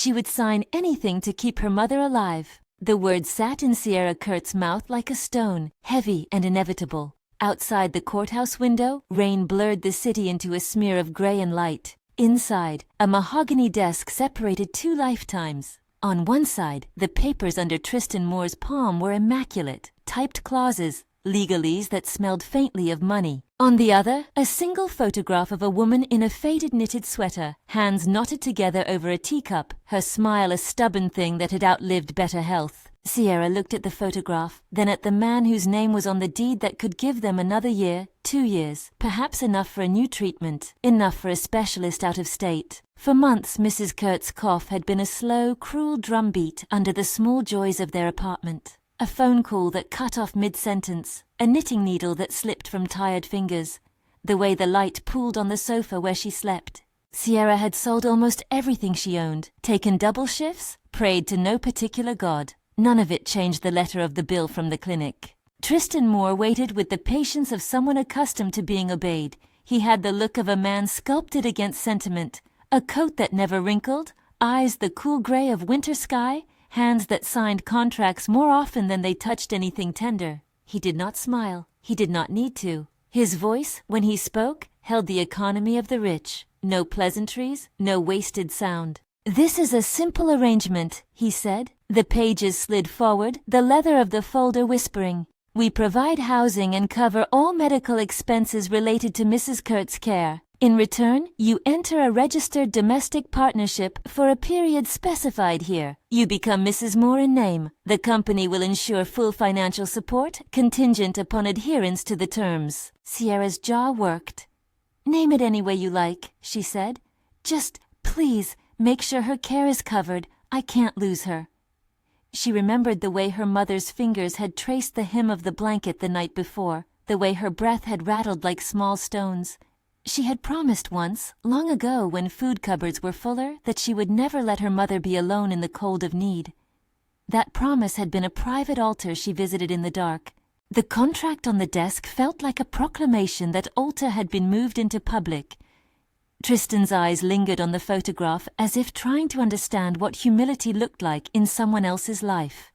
She would sign anything to keep her mother alive. The words sat in Sierra Kurt's mouth like a stone, heavy and inevitable. Outside the courthouse window, rain blurred the city into a smear of gray and light. Inside, a mahogany desk separated two lifetimes. On one side, the papers under Tristan Moore's palm were immaculate, typed clauses, legalese that smelled faintly of money. On the other, a single photograph of a woman in a faded knitted sweater, hands knotted together over a teacup, her smile a stubborn thing that had outlived better health. Sierra looked at the photograph, then at the man whose name was on the deed that could give them another year, 2 years, perhaps enough for a new treatment, enough for a specialist out of state. For months, Mrs. Kurt's cough had been a slow, cruel drumbeat under the small joys of their apartment. A phone call that cut off mid-sentence, a knitting needle that slipped from tired fingers, the way the light pooled on the sofa where she slept. Sierra had sold almost everything she owned, taken double shifts, prayed to no particular god. None of it changed the letter of the bill from the clinic. Tristan Moore waited with the patience of someone accustomed to being obeyed. He had the look of a man sculpted against sentiment, a coat that never wrinkled, eyes the cool gray of winter sky, hands that signed contracts more often than they touched anything tender. He did not smile. He did not need to. His voice, when he spoke, held the economy of the rich. No pleasantries, no wasted sound. "This is a simple arrangement," he said. The pages slid forward, the leather of the folder whispering. "We provide housing and cover all medical expenses related to Mrs. Kurt's care. In return, you enter a registered domestic partnership for a period specified here. You become Mrs. Moore in name. The company will ensure full financial support, contingent upon adherence to the terms." Sierra's jaw worked. "Name it any way you like," she said. "Just, please, make sure her care is covered. I can't lose her." She remembered the way her mother's fingers had traced the hem of the blanket the night before, the way her breath had rattled like small stones. She had promised once, long ago when food cupboards were fuller, that she would never let her mother be alone in the cold of need. That promise had been a private altar she visited in the dark. The contract on the desk felt like a proclamation that altar had been moved into public. Tristan's eyes lingered on the photograph as if trying to understand what humility looked like in someone else's life.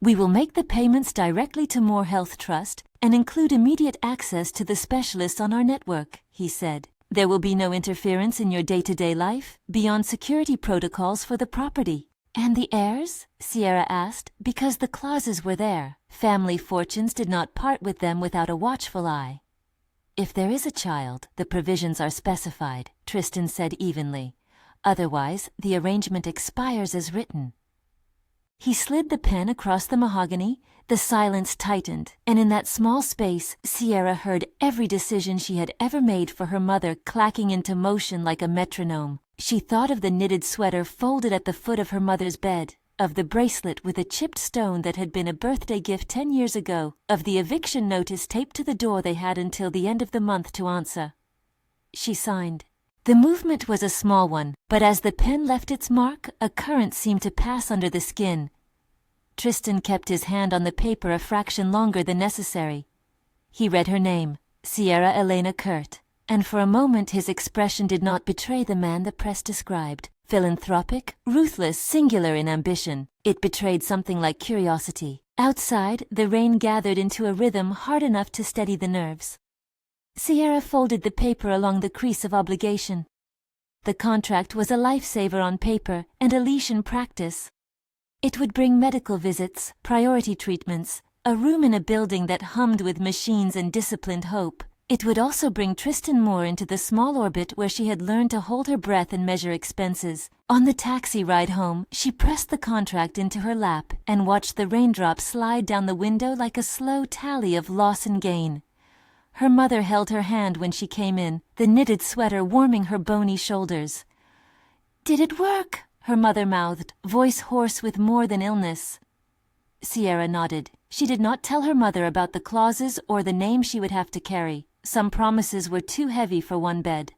"We will make the payments directly to Moore Health Trust and include immediate access to the specialists on our network," he said. "There will be no interference in your day-to-day life, beyond security protocols for the property." "And the heirs?" Sierra asked, because the clauses were there. Family fortunes did not part with them without a watchful eye. "If there is a child, the provisions are specified," Tristan said evenly. "Otherwise, the arrangement expires as written." He slid the pen across the mahogany. The silence tightened, and in that small space, Sierra heard every decision she had ever made for her mother clacking into motion like a metronome. She thought of the knitted sweater folded at the foot of her mother's bed, of the bracelet with a chipped stone that had been a birthday gift 10 years ago, of the eviction notice taped to the door they had until the end of the month to answer. She signed. The movement was a small one, but as the pen left its mark, a current seemed to pass under the skin. Tristan kept his hand on the paper a fraction longer than necessary. He read her name, Sierra Elena Kurt, and for a moment his expression did not betray the man the press described. Philanthropic, ruthless, singular in ambition. It betrayed something like curiosity. Outside, the rain gathered into a rhythm hard enough to steady the nerves. Sierra folded the paper along the crease of obligation. The contract was a lifesaver on paper and a leash in practice. It would bring medical visits, priority treatments, a room in a building that hummed with machines and disciplined hope. It would also bring Tristan Moore into the small orbit where she had learned to hold her breath and measure expenses. On the taxi ride home, she pressed the contract into her lap and watched the raindrops slide down the window like a slow tally of loss and gain. Her mother held her hand when she came in, the knitted sweater warming her bony shoulders. "Did it work?" her mother mouthed, voice hoarse with more than illness. Sierra nodded. She did not tell her mother about the clauses or the name she would have to carry. Some promises were too heavy for one bed.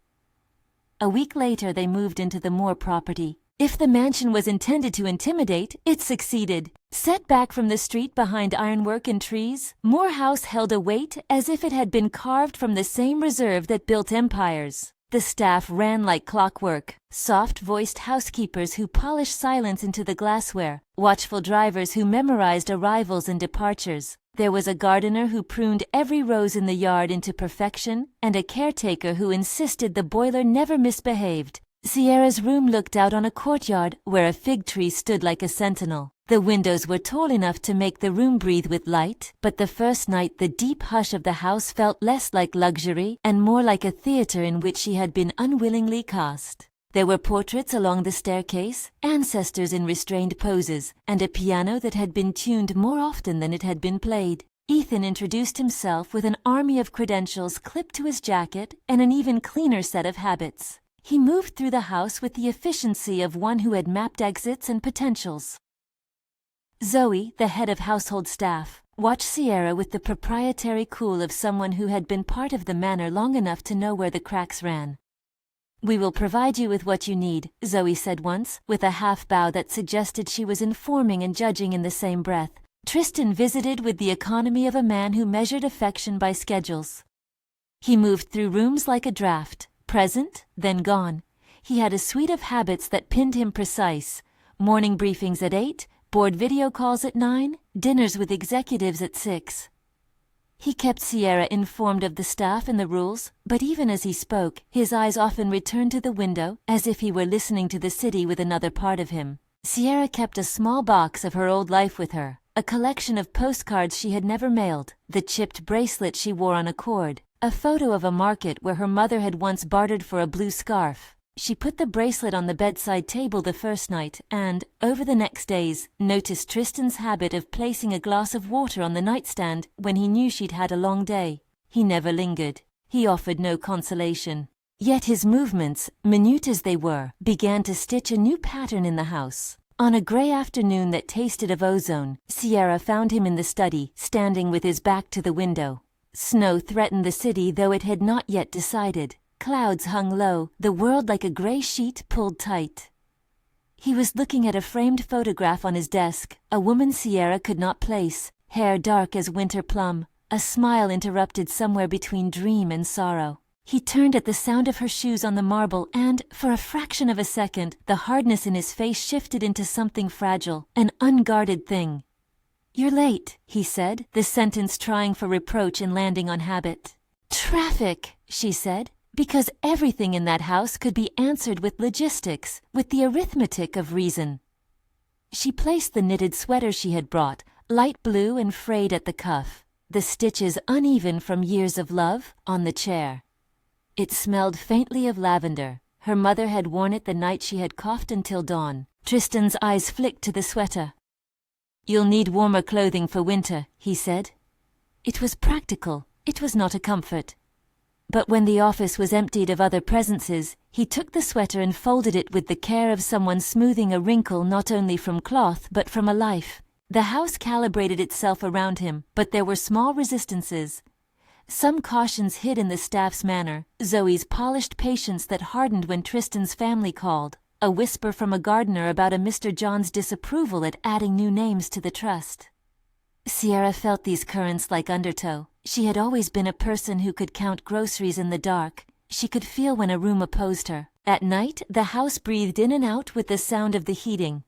A week later they moved into the Moore property. If the mansion was intended to intimidate, it succeeded. Set back from the street behind ironwork and trees, Moore House held a weight as if it had been carved from the same reserve that built empires. The staff ran like clockwork, soft-voiced housekeepers who polished silence into the glassware, watchful drivers who memorized arrivals and departures. There was a gardener who pruned every rose in the yard into perfection, and a caretaker who insisted the boiler never misbehaved. Sierra's room looked out on a courtyard where a fig tree stood like a sentinel. The windows were tall enough to make the room breathe with light, but the first night the deep hush of the house felt less like luxury and more like a theater in which she had been unwillingly cast. There were portraits along the staircase, ancestors in restrained poses, and a piano that had been tuned more often than it had been played. Ethan introduced himself with an army of credentials clipped to his jacket and an even cleaner set of habits. He moved through the house with the efficiency of one who had mapped exits and potentials. Zoe, the head of household staff, watched Sierra with the proprietary cool of someone who had been part of the manor long enough to know where the cracks ran. "We will provide you with what you need," Zoe said once, with a half-bow that suggested she was informing and judging in the same breath. Tristan visited with the economy of a man who measured affection by schedules. He moved through rooms like a draft, present, then gone. He had a suite of habits that pinned him precise: morning briefings at 8, board video calls at 9, dinners with executives at 6. He kept Sierra informed of the staff and the rules, but even as he spoke, his eyes often returned to the window, as if he were listening to the city with another part of him. Sierra kept a small box of her old life with her, a collection of postcards she had never mailed, the chipped bracelet she wore on a cord, a photo of a market where her mother had once bartered for a blue scarf. She put the bracelet on the bedside table the first night and, over the next days, noticed Tristan's habit of placing a glass of water on the nightstand when he knew she'd had a long day. He never lingered. He offered no consolation. Yet his movements, minute as they were, began to stitch a new pattern in the house. On a gray afternoon that tasted of ozone, Sierra found him in the study, standing with his back to the window. Snow threatened the city, though it had not yet decided. Clouds hung low, the world like a gray sheet pulled tight. He was looking at a framed photograph on his desk, a woman Sierra could not place, hair dark as winter plum, a smile interrupted somewhere between dream and sorrow. He turned at the sound of her shoes on the marble and, for a fraction of a second, the hardness in his face shifted into something fragile, an unguarded thing. "You're late," he said, the sentence trying for reproach and landing on habit. "Traffic," she said. Because everything in that house could be answered with logistics, with the arithmetic of reason. She placed the knitted sweater she had brought, light blue and frayed at the cuff, the stitches uneven from years of love, on the chair. It smelled faintly of lavender. Her mother had worn it the night she had coughed until dawn. Tristan's eyes flicked to the sweater. "You'll need warmer clothing for winter," he said. It was practical. It was not a comfort. But when the office was emptied of other presences, he took the sweater and folded it with the care of someone smoothing a wrinkle not only from cloth but from a life. The house calibrated itself around him, but there were small resistances. Some cautions hid in the staff's manner, Zoe's polished patience that hardened when Tristan's family called, a whisper from a gardener about a Mr. John's disapproval at adding new names to the trust. Sierra felt these currents like undertow. She had always been a person who could count groceries in the dark. She could feel when a room opposed her. At night, the house breathed in and out with the sound of the heating.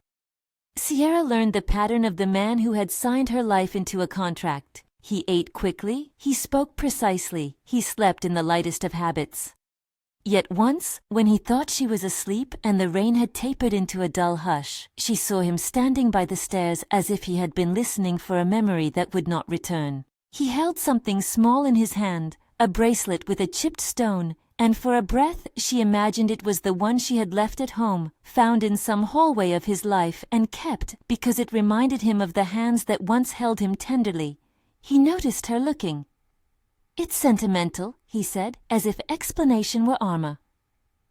Sierra learned the pattern of the man who had signed her life into a contract. He ate quickly, he spoke precisely, he slept in the lightest of habits. Yet once, when he thought she was asleep and the rain had tapered into a dull hush, she saw him standing by the stairs as if he had been listening for a memory that would not return. He held something small in his hand, a bracelet with a chipped stone, and for a breath she imagined it was the one she had left at home, found in some hallway of his life and kept because it reminded him of the hands that once held him tenderly. He noticed her looking. "It's sentimental," he said, as if explanation were armor.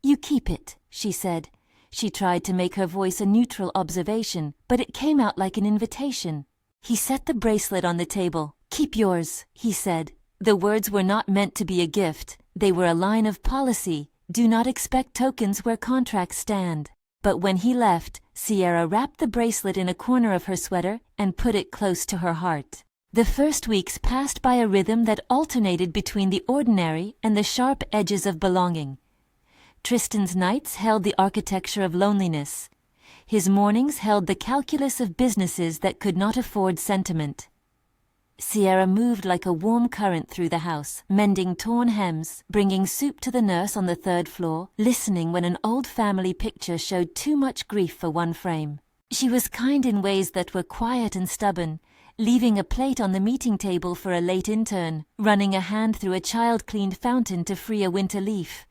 "You keep it," she said. She tried to make her voice a neutral observation, but it came out like an invitation. He set the bracelet on the table. "Keep yours," he said. The words were not meant to be a gift. They were a line of policy. Do not expect tokens where contracts stand. But when he left, Sierra wrapped the bracelet in a corner of her sweater and put it close to her heart. The first weeks passed by a rhythm that alternated between the ordinary and the sharp edges of belonging. Tristan's nights held the architecture of loneliness. His mornings held the calculus of businesses that could not afford sentiment. Sierra moved like a warm current through the house, mending torn hems, bringing soup to the nurse on the third floor, listening when an old family picture showed too much grief for one frame. She was kind in ways that were quiet and stubborn, leaving a plate on the meeting table for a late intern, running a hand through a child-cleaned fountain to free a winter leaf.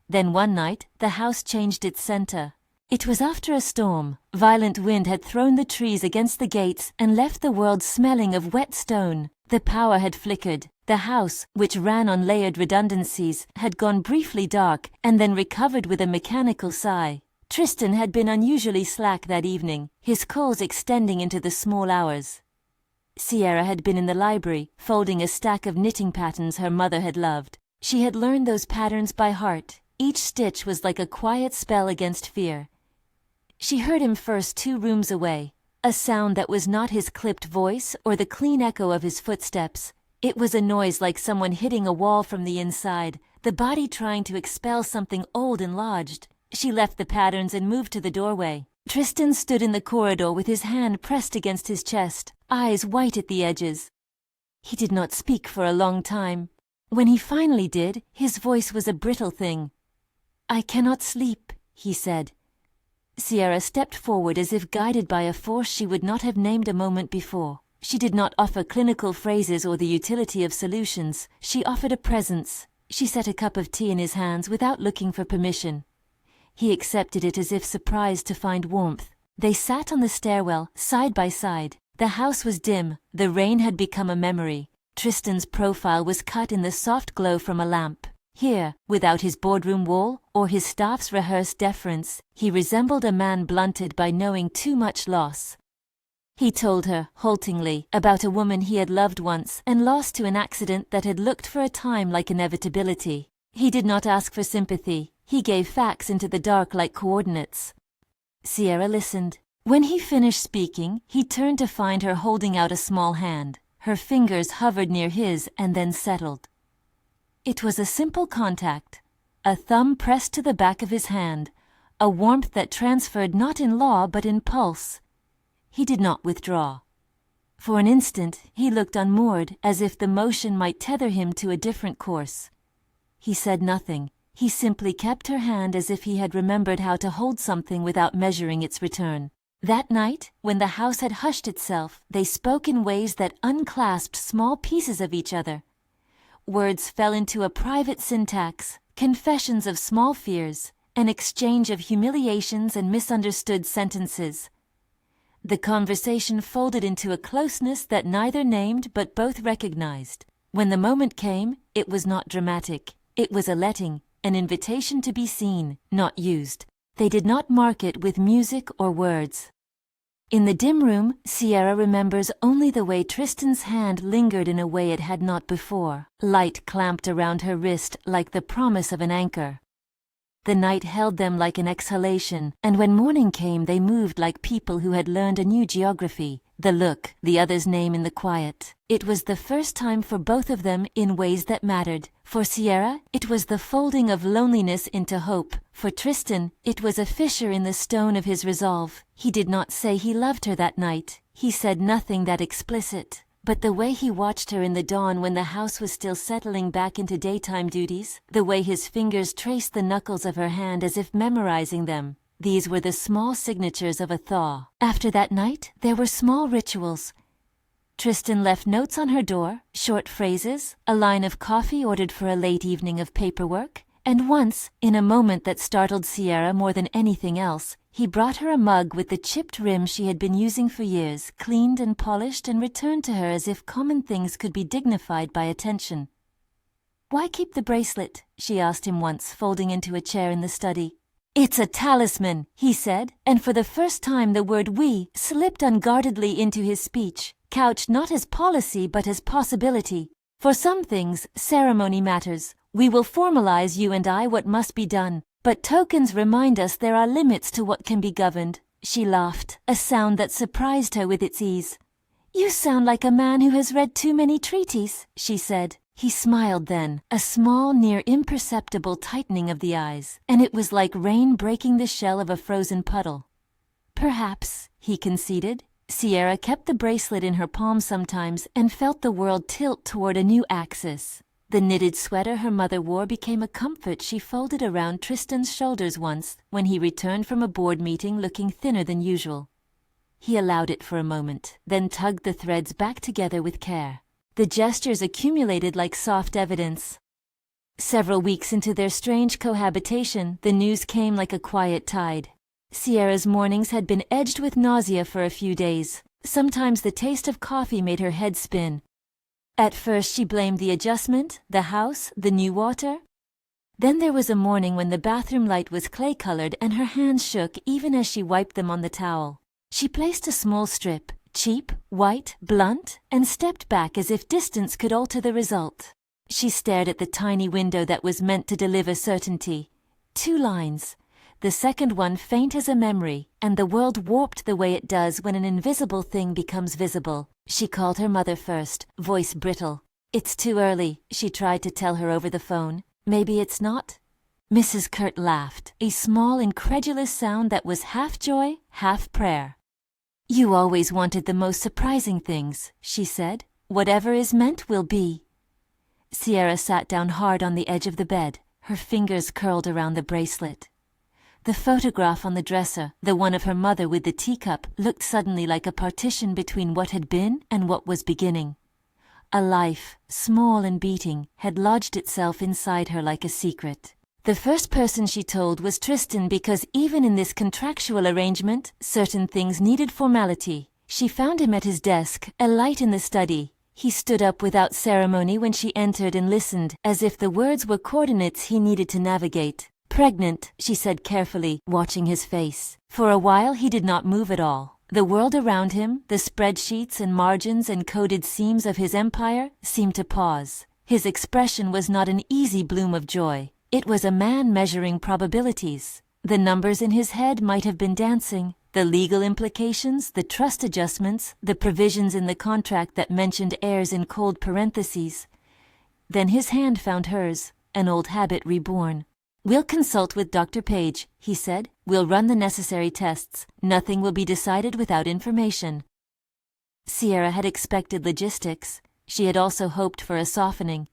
Then one night, the house changed its center. It was after a storm. Violent wind had thrown the trees against the gates and left the world smelling of wet stone. The power had flickered. The house, which ran on layered redundancies, had gone briefly dark and then recovered with a mechanical sigh. Tristan had been unusually slack that evening, his calls extending into the small hours. Sierra had been in the library, folding a stack of knitting patterns her mother had loved. She had learned those patterns by heart. Each stitch was like a quiet spell against fear. She heard him first 2 rooms away, a sound that was not his clipped voice or the clean echo of his footsteps. It was a noise like someone hitting a wall from the inside, the body trying to expel something old and lodged. She left the patterns and moved to the doorway. Tristan stood in the corridor with his hand pressed against his chest, eyes white at the edges. He did not speak for a long time. When he finally did, his voice was a brittle thing. "I cannot sleep," he said. Sierra stepped forward as if guided by a force she would not have named a moment before. She did not offer clinical phrases or the utility of solutions. She offered a presence. She set a cup of tea in his hands without looking for permission. He accepted it as if surprised to find warmth. They sat on the stairwell, side by side. The house was dim. The rain had become a memory. Tristan's profile was cut in the soft glow from a lamp. Here, without his boardroom wall or his staff's rehearsed deference, he resembled a man blunted by knowing too much loss. He told her, haltingly, about a woman he had loved once and lost to an accident that had looked for a time like inevitability. He did not ask for sympathy. He gave facts into the dark like coordinates. Sierra listened. When he finished speaking, he turned to find her holding out a small hand. Her fingers hovered near his and then settled. It was a simple contact, a thumb pressed to the back of his hand, a warmth that transferred not in law but in pulse. He did not withdraw. For an instant he looked unmoored, as if the motion might tether him to a different course. He said nothing. He simply kept her hand as if he had remembered how to hold something without measuring its return. That night, when the house had hushed itself, they spoke in ways that unclasped small pieces of each other. Words fell into a private syntax, confessions of small fears, an exchange of humiliations and misunderstood sentences. The conversation folded into a closeness that neither named but both recognized. When the moment came, it was not dramatic. It was a letting, an invitation to be seen, not used. They did not mark it with music or words. In the dim room, Sierra remembers only the way Tristan's hand lingered in a way it had not before. Light clamped around her wrist like the promise of an anchor. The night held them like an exhalation, and when morning came they moved like people who had learned a new geography. The look, the other's name in the quiet. It was the first time for both of them in ways that mattered. For Sierra, it was the folding of loneliness into hope. For Tristan, it was a fissure in the stone of his resolve. He did not say he loved her that night. He said nothing that explicit. But the way he watched her in the dawn when the house was still settling back into daytime duties, the way his fingers traced the knuckles of her hand as if memorizing them, these were the small signatures of a thaw. After that night, there were small rituals. Tristan left notes on her door, short phrases, a line of coffee ordered for a late evening of paperwork, and once, in a moment that startled Sierra more than anything else, he brought her a mug with the chipped rim she had been using for years, cleaned and polished and returned to her as if common things could be dignified by attention. "Why keep the bracelet?" she asked him once, folding into a chair in the study. "It's a talisman," he said, and for the first time the word "we" slipped unguardedly into his speech, couched not as policy but as possibility. "For some things, ceremony matters. We will formalize, you and I, what must be done. But tokens remind us there are limits to what can be governed." She laughed, a sound that surprised her with its ease. "You sound like a man who has read too many treaties," she said. He smiled then, a small, near imperceptible tightening of the eyes, and it was like rain breaking the shell of a frozen puddle. Perhaps, he conceded. Sierra kept the bracelet in her palm sometimes and felt the world tilt toward a new axis. The knitted sweater her mother wore became a comfort she folded around Tristan's shoulders once when he returned from a board meeting looking thinner than usual. He allowed it for a moment, then tugged the threads back together with care. The gestures accumulated like soft evidence. Several weeks into their strange cohabitation, the news came like a quiet tide. Sierra's mornings had been edged with nausea for a few days. Sometimes the taste of coffee made her head spin. At first she blamed the adjustment, the house, the new water. Then there was a morning when the bathroom light was clay-colored and her hands shook even as she wiped them on the towel. She placed a small strip, cheap, white, blunt, and stepped back as if distance could alter the result. She stared at the tiny window that was meant to deliver certainty. 2 lines. The second one faint as a memory, and the world warped the way it does when an invisible thing becomes visible. She called her mother first, voice brittle. "It's too early," she tried to tell her over the phone. "Maybe it's not?" Mrs. Kurt laughed, a small, incredulous sound that was half joy, half prayer. "You always wanted the most surprising things," she said. "Whatever is meant will be." Sierra sat down hard on the edge of the bed, her fingers curled around the bracelet. The photograph on the dresser, the one of her mother with the teacup, looked suddenly like a partition between what had been and what was beginning. A life, small and beating, had lodged itself inside her like a secret. The first person she told was Tristan because even in this contractual arrangement, certain things needed formality. She found him at his desk, a light in the study. He stood up without ceremony when she entered and listened, as if the words were coordinates he needed to navigate. "Pregnant," she said carefully, watching his face. For a while he did not move at all. The world around him, the spreadsheets and margins and coded seams of his empire, seemed to pause. His expression was not an easy bloom of joy. It was a man measuring probabilities. The numbers in his head might have been dancing. The legal implications, the trust adjustments, the provisions in the contract that mentioned heirs in cold parentheses. Then his hand found hers, an old habit reborn. "We'll consult with Dr. Page," he said. "We'll run the necessary tests. Nothing will be decided without information." Sierra had expected logistics. She had also hoped for a softening.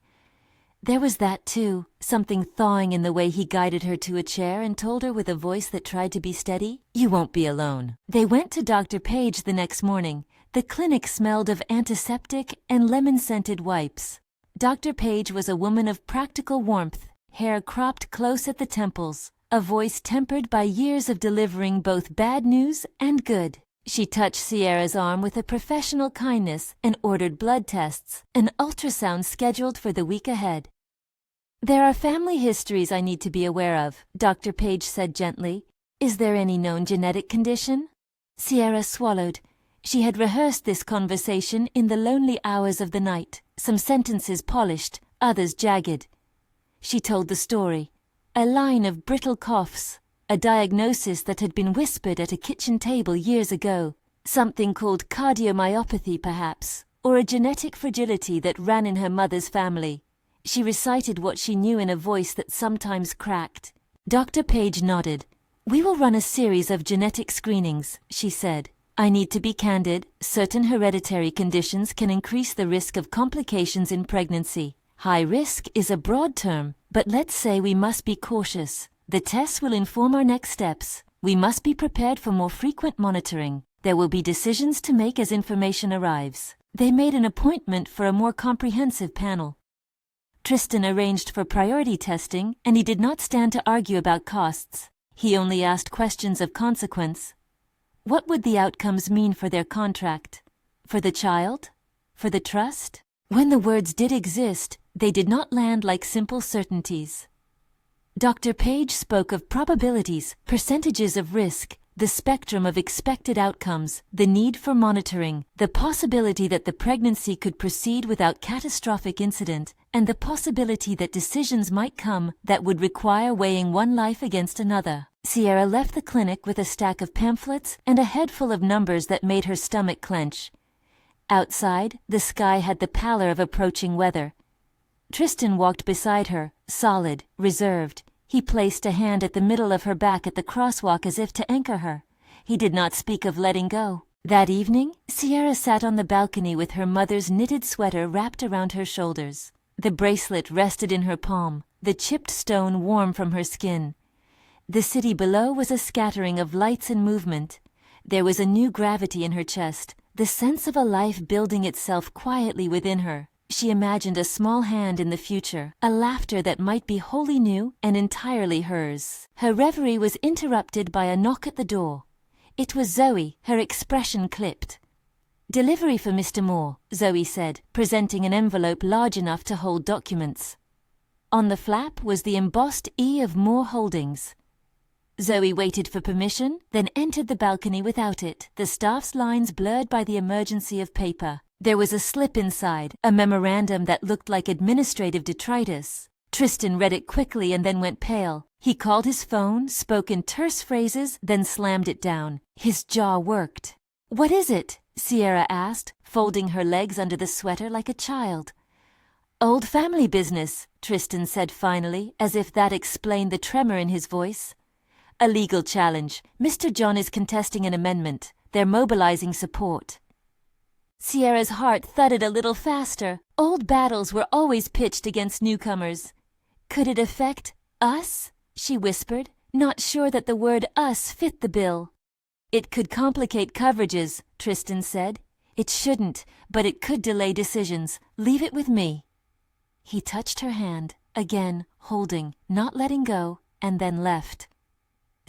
There was that too, something thawing in the way he guided her to a chair and told her with a voice that tried to be steady, "You won't be alone." They went to Dr. Page the next morning. The clinic smelled of antiseptic and lemon-scented wipes. Dr. Page was a woman of practical warmth, hair cropped close at the temples, a voice tempered by years of delivering both bad news and good. She touched Sierra's arm with a professional kindness and ordered blood tests, an ultrasound scheduled for the week ahead. "There are family histories I need to be aware of," Dr. Page said gently. "Is there any known genetic condition?" Sierra swallowed. She had rehearsed this conversation in the lonely hours of the night, some sentences polished, others jagged. She told the story. A line of brittle coughs, a diagnosis that had been whispered at a kitchen table years ago. Something called cardiomyopathy perhaps, or a genetic fragility that ran in her mother's family. She recited what she knew in a voice that sometimes cracked. Dr. Page nodded. "We will run a series of genetic screenings," she said. "I need to be candid. Certain hereditary conditions can increase the risk of complications in pregnancy. High risk is a broad term, but let's say we must be cautious. The tests will inform our next steps. We must be prepared for more frequent monitoring. There will be decisions to make as information arrives." They made an appointment for a more comprehensive panel. Tristan arranged for priority testing, and he did not stand to argue about costs. He only asked questions of consequence. What would the outcomes mean for their contract? For the child? For the trust? When the words did exist, they did not land like simple certainties. Dr. Page spoke of probabilities, percentages of risk, the spectrum of expected outcomes, the need for monitoring, the possibility that the pregnancy could proceed without catastrophic incident, and the possibility that decisions might come that would require weighing one life against another. Sierra left the clinic with a stack of pamphlets and a head full of numbers that made her stomach clench. Outside, the sky had the pallor of approaching weather. Tristan walked beside her, solid, reserved. He placed a hand at the middle of her back at the crosswalk as if to anchor her. He did not speak of letting go. That evening, Sierra sat on the balcony with her mother's knitted sweater wrapped around her shoulders. The bracelet rested in her palm, the chipped stone warm from her skin. The city below was a scattering of lights and movement. There was a new gravity in her chest, the sense of a life building itself quietly within her. She imagined a small hand in the future, a laughter that might be wholly new and entirely hers. Her reverie was interrupted by a knock at the door. It was Zoe, her expression clipped. "Delivery for Mr. Moore," Zoe said, presenting an envelope large enough to hold documents. On the flap was the embossed E of Moore Holdings. Zoe waited for permission, then entered the balcony without it, the staff's lines blurred by the emergency of paper. There was a slip inside, a memorandum that looked like administrative detritus. Tristan read it quickly and then went pale. He called his phone, spoke in terse phrases, then slammed it down. His jaw worked. "What is it?" Sierra asked, folding her legs under the sweater like a child. "Old family business," Tristan said finally, as if that explained the tremor in his voice. "A legal challenge. Mr. John is contesting an amendment. They're mobilizing support." Sierra's heart thudded a little faster. Old battles were always pitched against newcomers. "Could it affect us?" she whispered, not sure that the word us fit the bill. "It could complicate coverages," Tristan said. "It shouldn't, but it could delay decisions. Leave it with me." He touched her hand, again, holding, not letting go, and then left.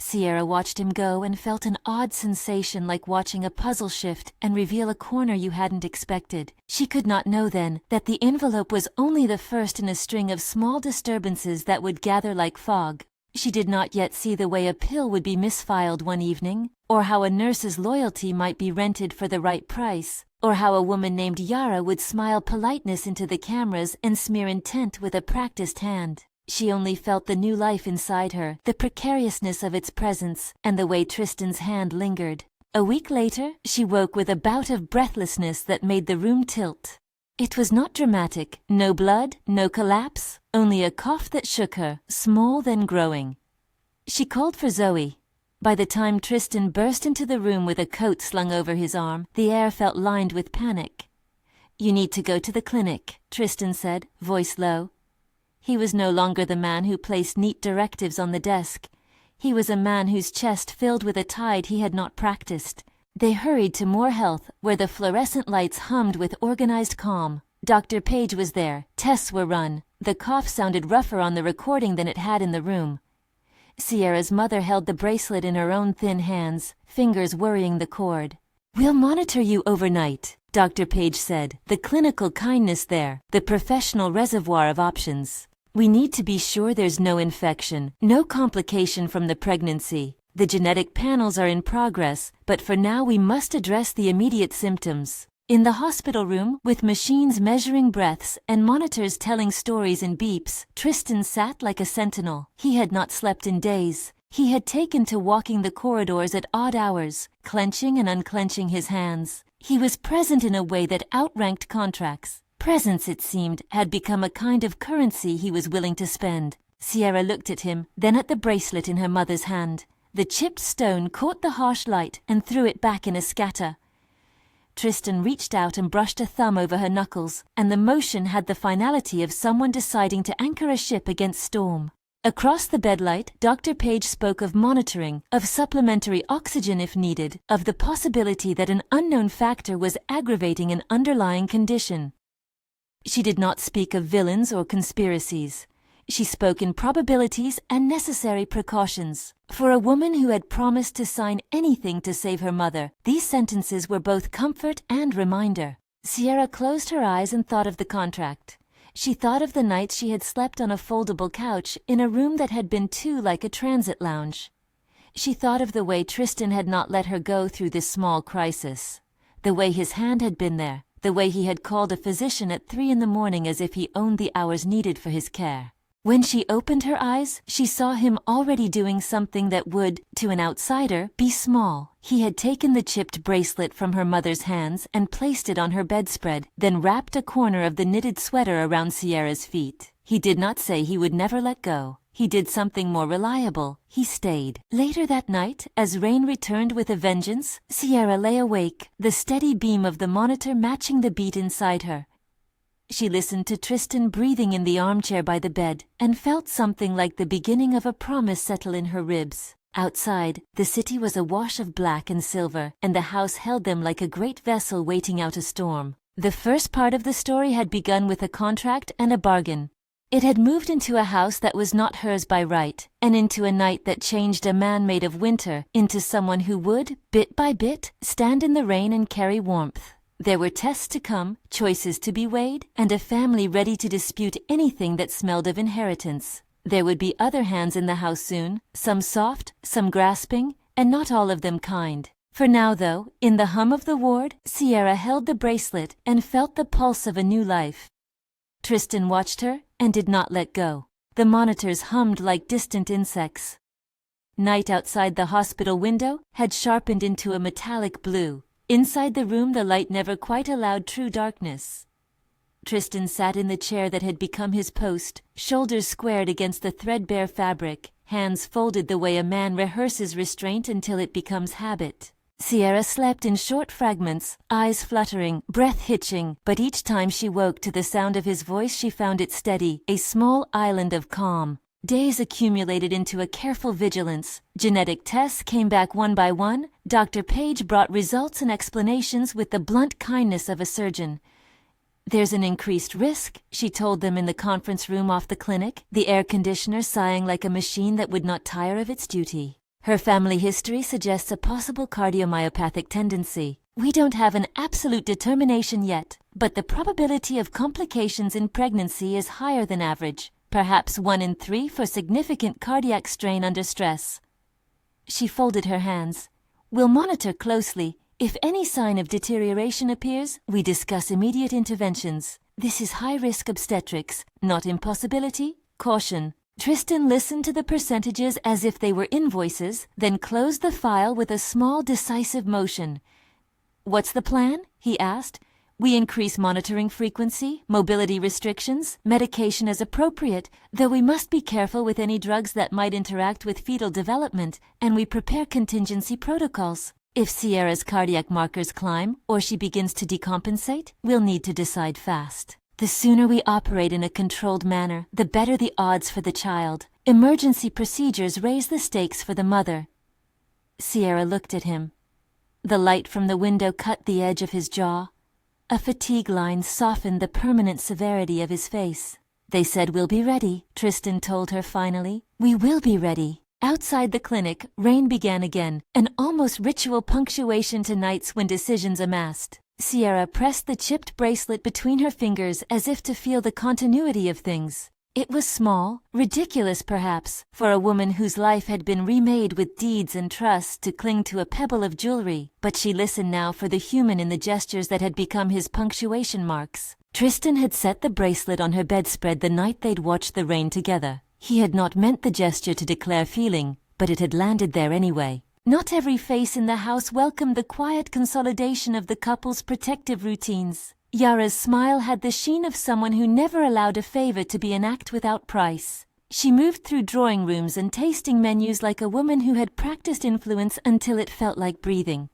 Sierra watched him go and felt an odd sensation like watching a puzzle shift and reveal a corner you hadn't expected. She could not know then that the envelope was only the first in a string of small disturbances that would gather like fog. She did not yet see the way a pill would be misfiled one evening, or how a nurse's loyalty might be rented for the right price, or how a woman named Yara would smile politeness into the cameras and smear intent with a practiced hand. She only felt the new life inside her, the precariousness of its presence, and the way Tristan's hand lingered. A week later, she woke with a bout of breathlessness that made the room tilt. It was not dramatic, no blood, no collapse, only a cough that shook her, small then growing. She called for Zoe. By the time Tristan burst into the room with a coat slung over his arm, the air felt lined with panic. "You need to go to the clinic," Tristan said, voice low. He was no longer the man who placed neat directives on the desk. He was a man whose chest filled with a tide he had not practiced. They hurried to Moore Health, where the fluorescent lights hummed with organized calm. Dr. Page was there. Tests were run. The cough sounded rougher on the recording than it had in the room. Sierra's mother held the bracelet in her own thin hands, fingers worrying the cord. "We'll monitor you overnight," Dr. Page said. "The clinical kindness there, the professional reservoir of options. We need to be sure there's no infection, no complication from the pregnancy. The genetic panels are in progress, but for now we must address the immediate symptoms." In the hospital room, with machines measuring breaths and monitors telling stories in beeps, Tristan sat like a sentinel. He had not slept in days. He had taken to walking the corridors at odd hours, clenching and unclenching his hands. He was present in a way that outranked contracts. Presence, it seemed, had become a kind of currency he was willing to spend. Sierra looked at him, then at the bracelet in her mother's hand. The chipped stone caught the harsh light and threw it back in a scatter. Tristan reached out and brushed a thumb over her knuckles, and the motion had the finality of someone deciding to anchor a ship against storm. Across the bedlight, Dr. Page spoke of monitoring, of supplementary oxygen if needed, of the possibility that an unknown factor was aggravating an underlying condition. She did not speak of villains or conspiracies. She spoke in probabilities and necessary precautions. For a woman who had promised to sign anything to save her mother, these sentences were both comfort and reminder. Sierra closed her eyes and thought of the contract. She thought of the nights she had slept on a foldable couch in a room that had been too like a transit lounge. She thought of the way Tristan had not let her go through this small crisis. The way his hand had been there. The way he had called a physician at 3 in the morning as if he owned the hours needed for his care. When she opened her eyes, she saw him already doing something that would, to an outsider, be small. He had taken the chipped bracelet from her mother's hands and placed it on her bedspread, then wrapped a corner of the knitted sweater around Sierra's feet. He did not say he would never let go. He did something more reliable. He stayed. Later that night, as rain returned with a vengeance, Sierra lay awake, the steady beam of the monitor matching the beat inside her. She listened to Tristan breathing in the armchair by the bed, and felt something like the beginning of a promise settle in her ribs. Outside, the city was awash of black and silver, and the house held them like a great vessel waiting out a storm. The first part of the story had begun with a contract and a bargain. It had moved into a house that was not hers by right, and into a night that changed a man made of winter into someone who would, bit by bit, stand in the rain and carry warmth. There were tests to come, choices to be weighed, and a family ready to dispute anything that smelled of inheritance. There would be other hands in the house soon, some soft, some grasping, and not all of them kind. For now, though, in the hum of the ward, Sierra held the bracelet and felt the pulse of a new life. Tristan watched her and did not let go. The monitors hummed like distant insects. Night outside the hospital window had sharpened into a metallic blue. Inside the room, the light never quite allowed true darkness. Tristan sat in the chair that had become his post, shoulders squared against the threadbare fabric, hands folded the way a man rehearses restraint until it becomes habit. Sierra slept in short fragments, eyes fluttering, breath hitching, but each time she woke to the sound of his voice she found it steady, a small island of calm. Days accumulated into a careful vigilance. Genetic tests came back one by one. Dr. Page brought results and explanations with the blunt kindness of a surgeon. "There's an increased risk," she told them in the conference room off the clinic, the air conditioner sighing like a machine that would not tire of its duty. "Her family history suggests a possible cardiomyopathic tendency. We don't have an absolute determination yet, but the probability of complications in pregnancy is higher than average. Perhaps 1 in 3 for significant cardiac strain under stress." She folded her hands. "We'll monitor closely. If any sign of deterioration appears, we discuss immediate interventions. This is high-risk obstetrics, not impossibility. Caution." Tristan listened to the percentages as if they were invoices, then closed the file with a small decisive motion. "What's the plan?" he asked. "We increase monitoring frequency, mobility restrictions, medication as appropriate, though we must be careful with any drugs that might interact with fetal development, and we prepare contingency protocols. If Sierra's cardiac markers climb, or she begins to decompensate, we'll need to decide fast. The sooner we operate in a controlled manner, the better the odds for the child. Emergency procedures raise the stakes for the mother." Sierra looked at him. The light from the window cut the edge of his jaw. A fatigue line softened the permanent severity of his face. "They said we'll be ready," Tristan told her finally. "We will be ready." Outside the clinic, rain began again, an almost ritual punctuation to nights when decisions amassed. Sierra pressed the chipped bracelet between her fingers as if to feel the continuity of things. It was small, ridiculous perhaps, for a woman whose life had been remade with deeds and trust to cling to a pebble of jewelry, but she listened now for the human in the gestures that had become his punctuation marks. Tristan had set the bracelet on her bedspread the night they'd watched the rain together. He had not meant the gesture to declare feeling, but it had landed there anyway. Not every face in the house welcomed the quiet consolidation of the couple's protective routines. Yara's smile had the sheen of someone who never allowed a favor to be an act without price. She moved through drawing rooms and tasting menus like a woman who had practiced influence until it felt like breathing.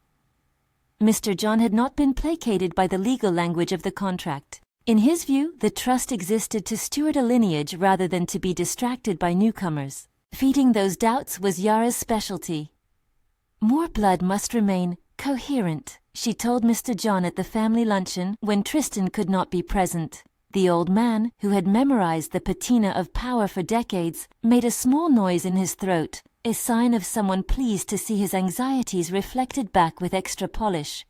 Mr. John had not been placated by the legal language of the contract. In his view, the trust existed to steward a lineage rather than to be distracted by newcomers. Feeding those doubts was Yara's specialty. "More blood must remain coherent," she told Mr. John at the family luncheon when Tristan could not be present. The old man, who had memorized the patina of power for decades, made a small noise in his throat, a sign of someone pleased to see his anxieties reflected back with extra polish.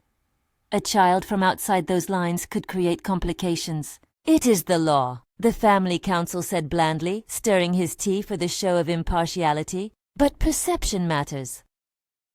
A child from outside those lines could create complications. "It is the law," the family council said blandly, stirring his tea for the show of impartiality. "But perception matters."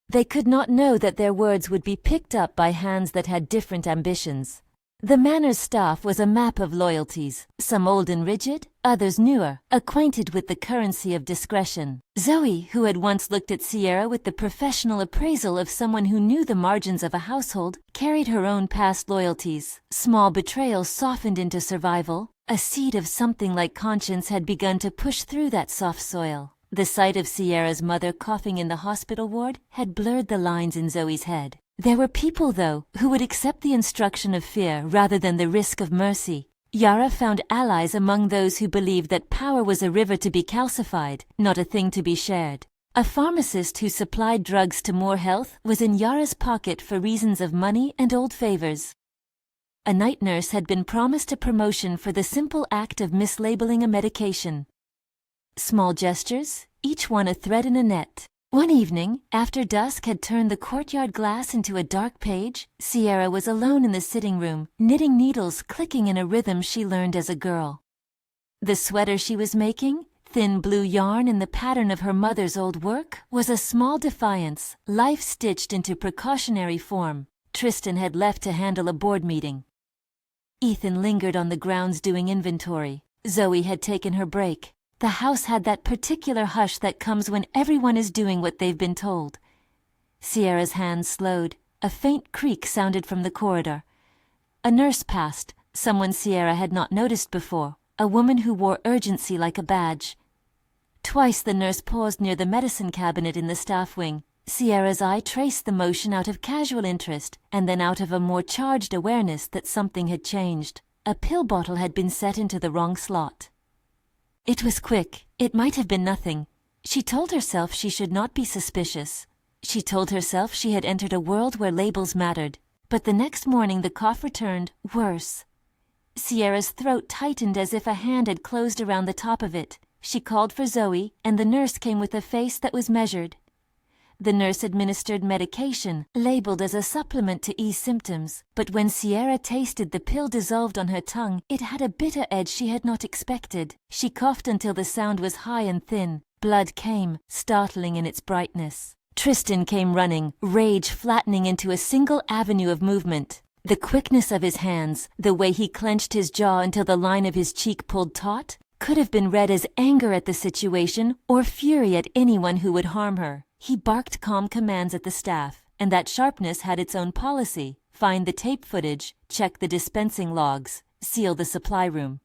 They could not know that their words would be picked up by hands that had different ambitions. The manor's staff was a map of loyalties, some old and rigid, others newer, acquainted with the currency of discretion. Zoe, who had once looked at Sierra with the professional appraisal of someone who knew the margins of a household, carried her own past loyalties. Small betrayals softened into survival. A seed of something like conscience had begun to push through that soft soil. The sight of Sierra's mother coughing in the hospital ward had blurred the lines in Zoe's head. There were people, though, who would accept the instruction of fear rather than the risk of mercy. Yara found allies among those who believed that power was a river to be calcified, not a thing to be shared. A pharmacist who supplied drugs to Moore Health was in Yara's pocket for reasons of money and old favors. A night nurse had been promised a promotion for the simple act of mislabeling a medication. Small gestures, each one a thread in a net. One evening, after dusk had turned the courtyard glass into a dark page, Sierra was alone in the sitting room, knitting needles clicking in a rhythm she learned as a girl. The sweater she was making, thin blue yarn in the pattern of her mother's old work, was a small defiance, life stitched into precautionary form. Tristan had left to handle a board meeting. Ethan lingered on the grounds doing inventory. Zoe had taken her break. The house had that particular hush that comes when everyone is doing what they've been told. Sierra's hands slowed. A faint creak sounded from the corridor. A nurse passed, someone Sierra had not noticed before, a woman who wore urgency like a badge. Twice the nurse paused near the medicine cabinet in the staff wing. Sierra's eye traced the motion out of casual interest, and then out of a more charged awareness that something had changed. A pill bottle had been set into the wrong slot. It was quick. It might have been nothing. She told herself she should not be suspicious. She told herself she had entered a world where labels mattered. But the next morning the cough returned, worse. Sierra's throat tightened as if a hand had closed around the top of it. She called for Zoe, and the nurse came with a face that was measured. The nurse administered medication, labeled as a supplement to ease symptoms, but when Sierra tasted the pill dissolved on her tongue, it had a bitter edge she had not expected. She coughed until the sound was high and thin. Blood came, startling in its brightness. Tristan came running, rage flattening into a single avenue of movement. The quickness of his hands, the way he clenched his jaw until the line of his cheek pulled taut, could have been read as anger at the situation or fury at anyone who would harm her. He barked calm commands at the staff, and that sharpness had its own policy. Find the tape footage, check the dispensing logs, seal the supply room.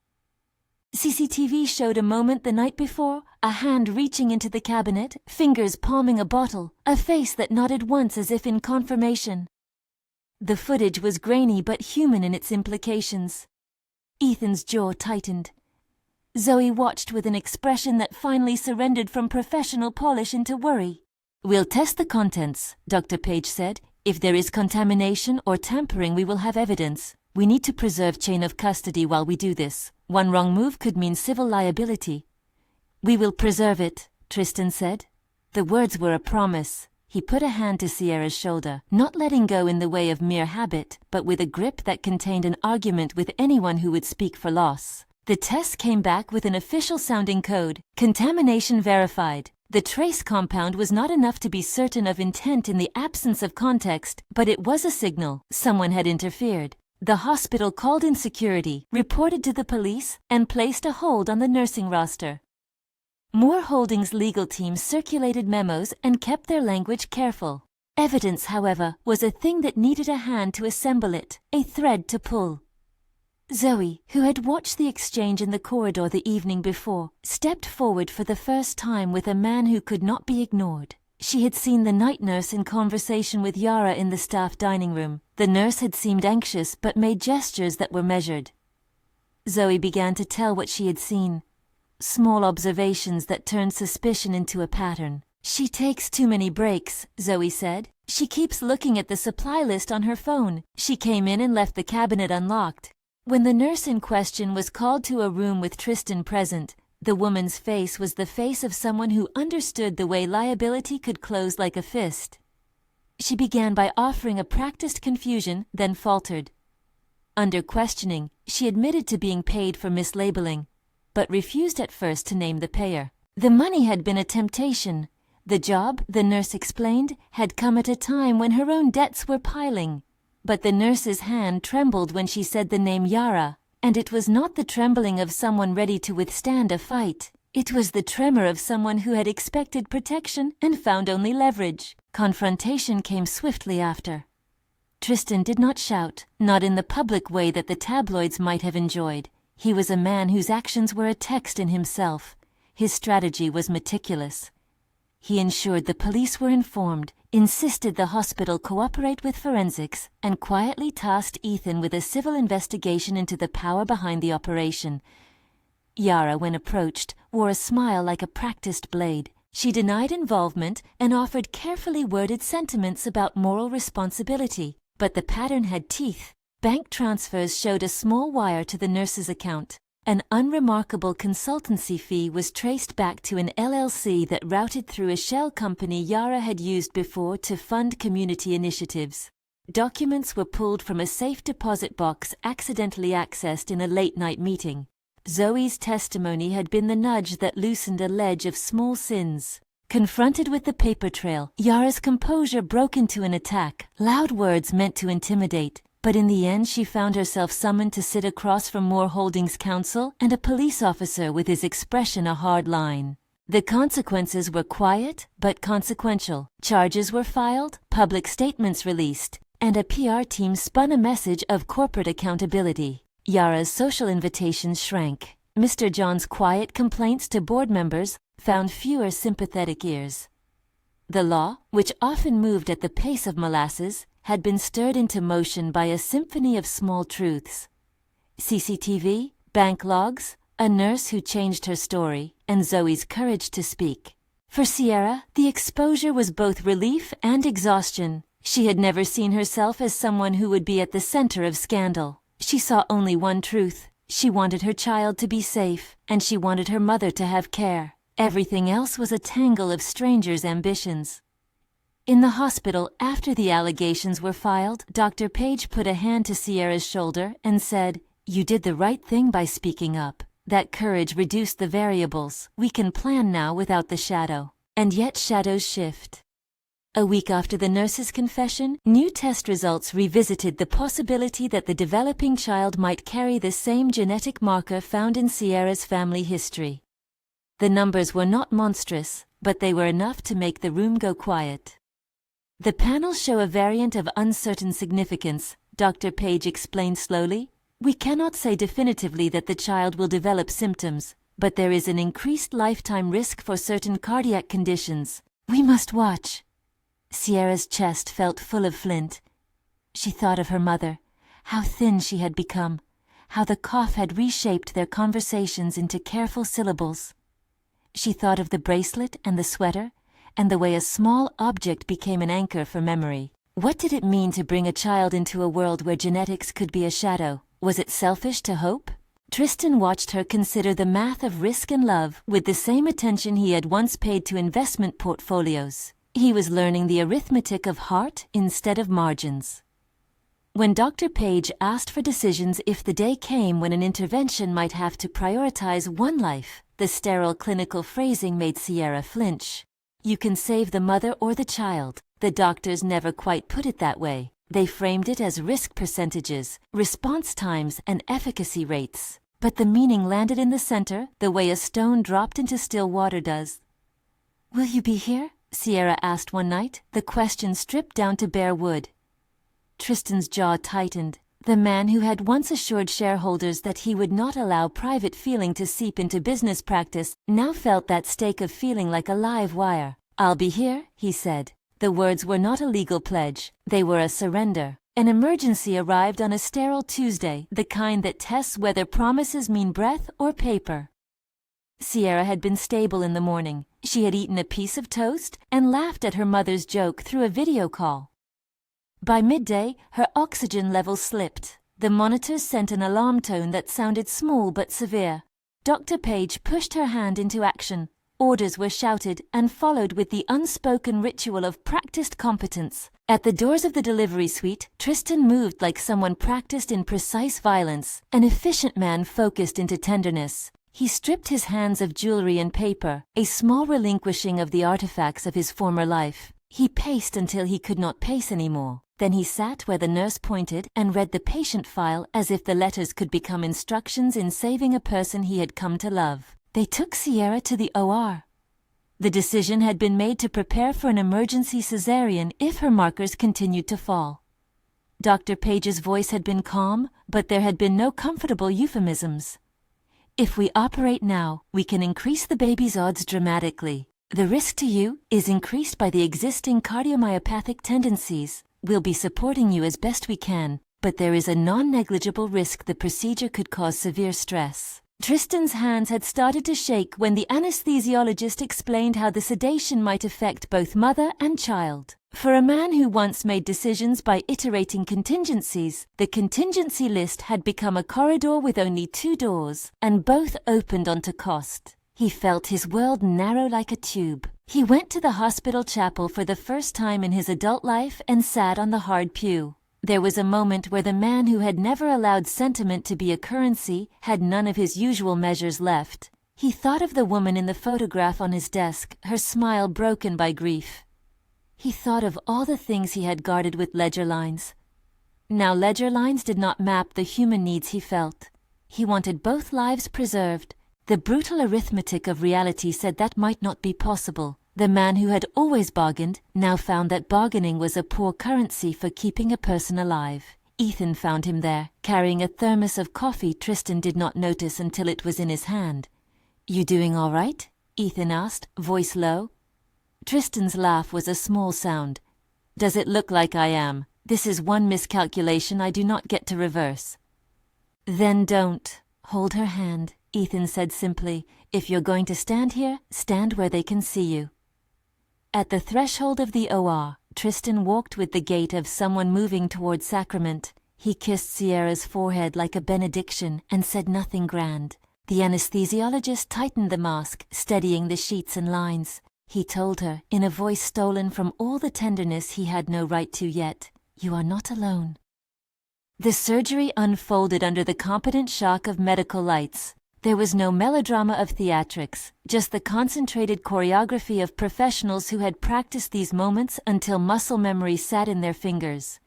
CCTV showed a moment the night before, a hand reaching into the cabinet, fingers palming a bottle, a face that nodded once as if in confirmation. The footage was grainy but human in its implications. Ethan's jaw tightened. Zoe watched with an expression that finally surrendered from professional polish into worry. "We'll test the contents," Dr. Page said. "If there is contamination or tampering, we will have evidence. We need to preserve chain of custody while we do this. One wrong move could mean civil liability." "We will preserve it," Tristan said. The words were a promise. He put a hand to Sierra's shoulder, not letting go in the way of mere habit, but with a grip that contained an argument with anyone who would speak for loss. The test came back with an official-sounding code. Contamination verified. The trace compound was not enough to be certain of intent in the absence of context, but it was a signal. Someone had interfered. The hospital called in security, reported to the police, and placed a hold on the nursing roster. Moore Holdings' legal team circulated memos and kept their language careful. Evidence, however, was a thing that needed a hand to assemble it, a thread to pull. Zoe, who had watched the exchange in the corridor the evening before, stepped forward for the first time with a man who could not be ignored. She had seen the night nurse in conversation with Yara in the staff dining room. The nurse had seemed anxious but made gestures that were measured. Zoe began to tell what she had seen. Small observations that turned suspicion into a pattern. "She takes too many breaks," Zoe said. "She keeps looking at the supply list on her phone. She came in and left the cabinet unlocked." When the nurse in question was called to a room with Tristan present, the woman's face was the face of someone who understood the way liability could close like a fist. She began by offering a practiced confusion, then faltered. Under questioning, she admitted to being paid for mislabeling, but refused at first to name the payer. The money had been a temptation. The job, the nurse explained, had come at a time when her own debts were piling. but the nurse's hand trembled when she said the name Yara, and it was not the trembling of someone ready to withstand a fight. It was the tremor of someone who had expected protection and found only leverage. Confrontation came swiftly after. Tristan did not shout, not in the public way that the tabloids might have enjoyed. He was a man whose actions were a text in himself. His strategy was meticulous. He ensured the police were informed, insisted the hospital cooperate with forensics, and quietly tasked Ethan with a civil investigation into the power behind the operation. Yara, when approached, wore a smile like a practiced blade. She denied involvement and offered carefully worded sentiments about moral responsibility. But the pattern had teeth. Bank transfers showed a small wire to the nurse's account. An unremarkable consultancy fee was traced back to an LLC that routed through a shell company Yara had used before to fund community initiatives. Documents were pulled from a safe deposit box accidentally accessed in a late-night meeting. Zoe's testimony had been the nudge that loosened a ledge of small sins. Confronted with the paper trail, Yara's composure broke into an attack. Loud words meant to intimidate, but in the end she found herself summoned to sit across from Moore Holdings' counsel and a police officer with his expression a hard line. The consequences were quiet but consequential. Charges were filed, public statements released, and a PR team spun a message of corporate accountability. Yara's social invitations shrank. Mr. John's quiet complaints to board members found fewer sympathetic ears. The law, which often moved at the pace of molasses, had been stirred into motion by a symphony of small truths. CCTV, bank logs, a nurse who changed her story, and Zoe's courage to speak. For Sierra, the exposure was both relief and exhaustion. She had never seen herself as someone who would be at the center of scandal. She saw only one truth. She wanted her child to be safe, and she wanted her mother to have care. Everything else was a tangle of strangers' ambitions. In the hospital, after the allegations were filed, Dr. Page put a hand to Sierra's shoulder and said, "You did the right thing by speaking up. That courage reduced the variables. We can plan now without the shadow." And yet shadows shift. A week after the nurse's confession, new test results revisited the possibility that the developing child might carry the same genetic marker found in Sierra's family history. The numbers were not monstrous, but they were enough to make the room go quiet. "The panels show a variant of uncertain significance," Dr. Page explained slowly. "We cannot say definitively that the child will develop symptoms, but there is an increased lifetime risk for certain cardiac conditions. We must watch." Sierra's chest felt full of flint. She thought of her mother, how thin she had become, how the cough had reshaped their conversations into careful syllables. She thought of the bracelet and the sweater, and the way a small object became an anchor for memory. What did it mean to bring a child into a world where genetics could be a shadow? Was it selfish to hope? Tristan watched her consider the math of risk and love with the same attention he had once paid to investment portfolios. He was learning the arithmetic of heart instead of margins. When Dr. Page asked for decisions if the day came when an intervention might have to prioritize one life, the sterile clinical phrasing made Sierra flinch. "You can save the mother or the child." The doctors never quite put it that way. They framed it as risk percentages, response times, and efficacy rates. But the meaning landed in the center, the way a stone dropped into still water does. "Will you be here?" Sierra asked one night, the question stripped down to bare wood. Tristan's jaw tightened. The man who had once assured shareholders that he would not allow private feeling to seep into business practice now felt that stake of feeling like a live wire. "I'll be here," he said. The words were not a legal pledge. They were a surrender. An emergency arrived on a sterile Tuesday, the kind that tests whether promises mean breath or paper. Sierra had been stable in the morning. She had eaten a piece of toast and laughed at her mother's joke through a video call. By midday, her oxygen level slipped. The monitors sent an alarm tone that sounded small but severe. Dr. Page pushed her hand into action. Orders were shouted and followed with the unspoken ritual of practiced competence. At the doors of the delivery suite, Tristan moved like someone practiced in precise violence, an efficient man focused into tenderness. He stripped his hands of jewelry and paper, a small relinquishing of the artifacts of his former life. He paced until he could not pace anymore. Then he sat where the nurse pointed and read the patient file as if the letters could become instructions in saving a person he had come to love. They took Sierra to the OR. The decision had been made to prepare for an emergency cesarean if her markers continued to fall. Dr. Page's voice had been calm, but there had been no comfortable euphemisms. If we operate now, we can increase the baby's odds dramatically. The risk to you is increased by the existing cardiomyopathic tendencies. We'll be supporting you as best we can, but there is a non-negligible risk the procedure could cause severe stress. Tristan's hands had started to shake when the anesthesiologist explained how the sedation might affect both mother and child. For a man who once made decisions by iterating contingencies, the contingency list had become a corridor with only 2 doors, and both opened onto cost. He felt his world narrow like a tube. He went to the hospital chapel for the first time in his adult life and sat on the hard pew. There was a moment where the man who had never allowed sentiment to be a currency had none of his usual measures left. He thought of the woman in the photograph on his desk, her smile broken by grief. He thought of all the things he had guarded with ledger lines. Now ledger lines did not map the human needs he felt. He wanted both lives preserved. The brutal arithmetic of reality said that might not be possible. The man who had always bargained now found that bargaining was a poor currency for keeping a person alive. Ethan found him there, carrying a thermos of coffee Tristan did not notice until it was in his hand. "You doing all right?" Ethan asked, voice low. Tristan's laugh was a small sound. "Does it look like I am? This is one miscalculation I do not get to reverse." "Then don't. Hold her hand," Ethan said simply. "If you're going to stand here, stand where they can see you." At the threshold of the OR, Tristan walked with the gait of someone moving toward sacrament. He kissed Sierra's forehead like a benediction and said nothing grand. The anesthesiologist tightened the mask, steadying the sheets and lines. He told her, in a voice stolen from all the tenderness he had no right to yet, "You are not alone." The surgery unfolded under the competent shock of medical lights. There was no melodrama of theatrics, just the concentrated choreography of professionals who had practiced these moments until muscle memory sat in their fingers.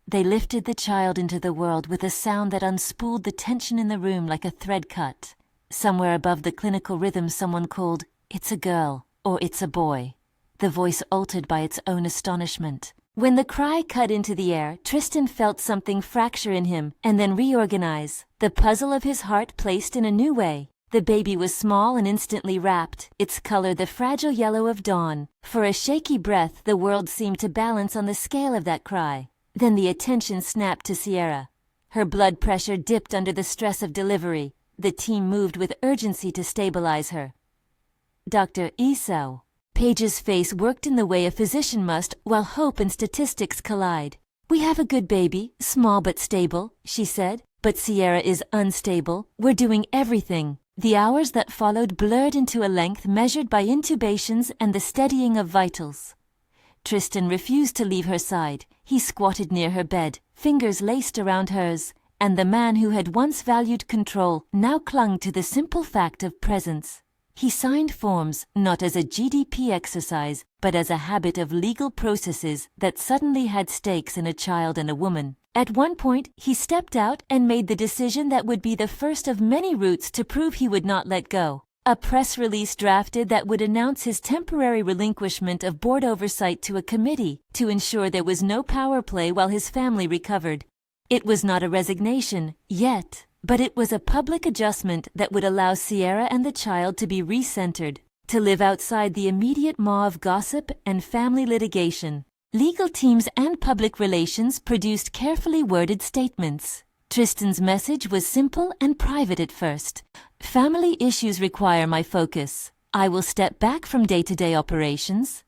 They lifted the child into the world with a sound that unspooled the tension in the room like a thread cut. Somewhere above the clinical rhythm someone called, "It's a girl," or "It's a boy," the voice altered by its own astonishment. When the cry cut into the air, Tristan felt something fracture in him and then reorganize, the puzzle of his heart placed in a new way. The baby was small and instantly wrapped, its color the fragile yellow of dawn. For a shaky breath, the world seemed to balance on the scale of that cry. Then the attention snapped to Sierra. Her blood pressure dipped under the stress of delivery. The team moved with urgency to stabilize her. "Dr. Esau." Page's face worked in the way a physician must while hope and statistics collide. "We have a good baby, small but stable," she said. "But Sierra is unstable. We're doing everything." The hours that followed blurred into a length measured by intubations and the steadying of vitals. Tristan refused to leave her side. He squatted near her bed, fingers laced around hers, and the man who had once valued control now clung to the simple fact of presence. He signed forms not as a GDP exercise, but as a habit of legal processes that suddenly had stakes in a child and a woman. At one point, he stepped out and made the decision that would be the first of many routes to prove he would not let go. A press release drafted that would announce his temporary relinquishment of board oversight to a committee to ensure there was no power play while his family recovered. It was not a resignation, yet. But it was a public adjustment that would allow Sierra and the child to be recentered, to live outside the immediate maw of gossip and family litigation. Legal teams and public relations produced carefully worded statements. Tristan's message was simple and private at first. "Family issues require my focus. I will step back from day-to-day operations."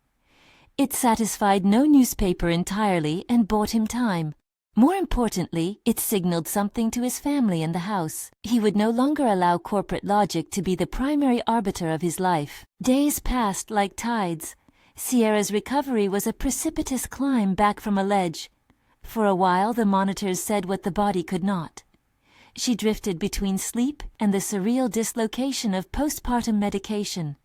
It satisfied no newspaper entirely and bought him time. More importantly, it signaled something to his family and the house. He would no longer allow corporate logic to be the primary arbiter of his life. Days passed like tides. Sierra's recovery was a precipitous climb back from a ledge. For a while, the monitors said what the body could not. She drifted between sleep and the surreal dislocation of postpartum medication.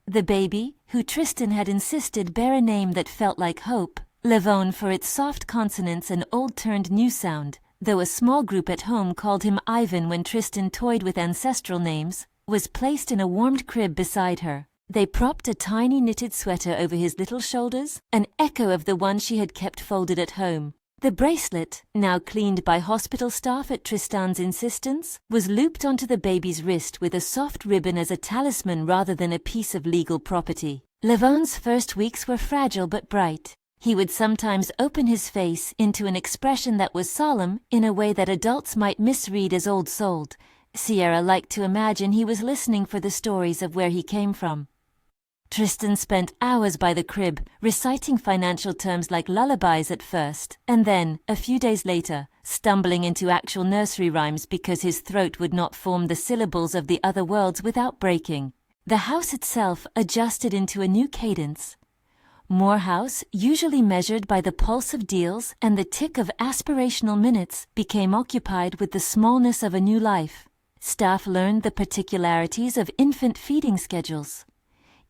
The baby, who Tristan had insisted bear a name that felt like hope, Levone for its soft consonants and old-turned-new sound, though a small group at home called him Ivan when Tristan toyed with ancestral names, was placed in a warmed crib beside her. They propped a tiny knitted sweater over his little shoulders, an echo of the one she had kept folded at home. The bracelet, now cleaned by hospital staff at Tristan's insistence, was looped onto the baby's wrist with a soft ribbon as a talisman rather than a piece of legal property. Levone's first weeks were fragile but bright. He would sometimes open his face into an expression that was solemn in a way that adults might misread as old-souled. Sierra liked to imagine he was listening for the stories of where he came from. Tristan spent hours by the crib, reciting financial terms like lullabies at first, and then, a few days later, stumbling into actual nursery rhymes because his throat would not form the syllables of the other worlds without breaking. The house itself adjusted into a new cadence. Moore House, usually measured by the pulse of deals and the tick of aspirational minutes, became occupied with the smallness of a new life. Staff learned the particularities of infant feeding schedules.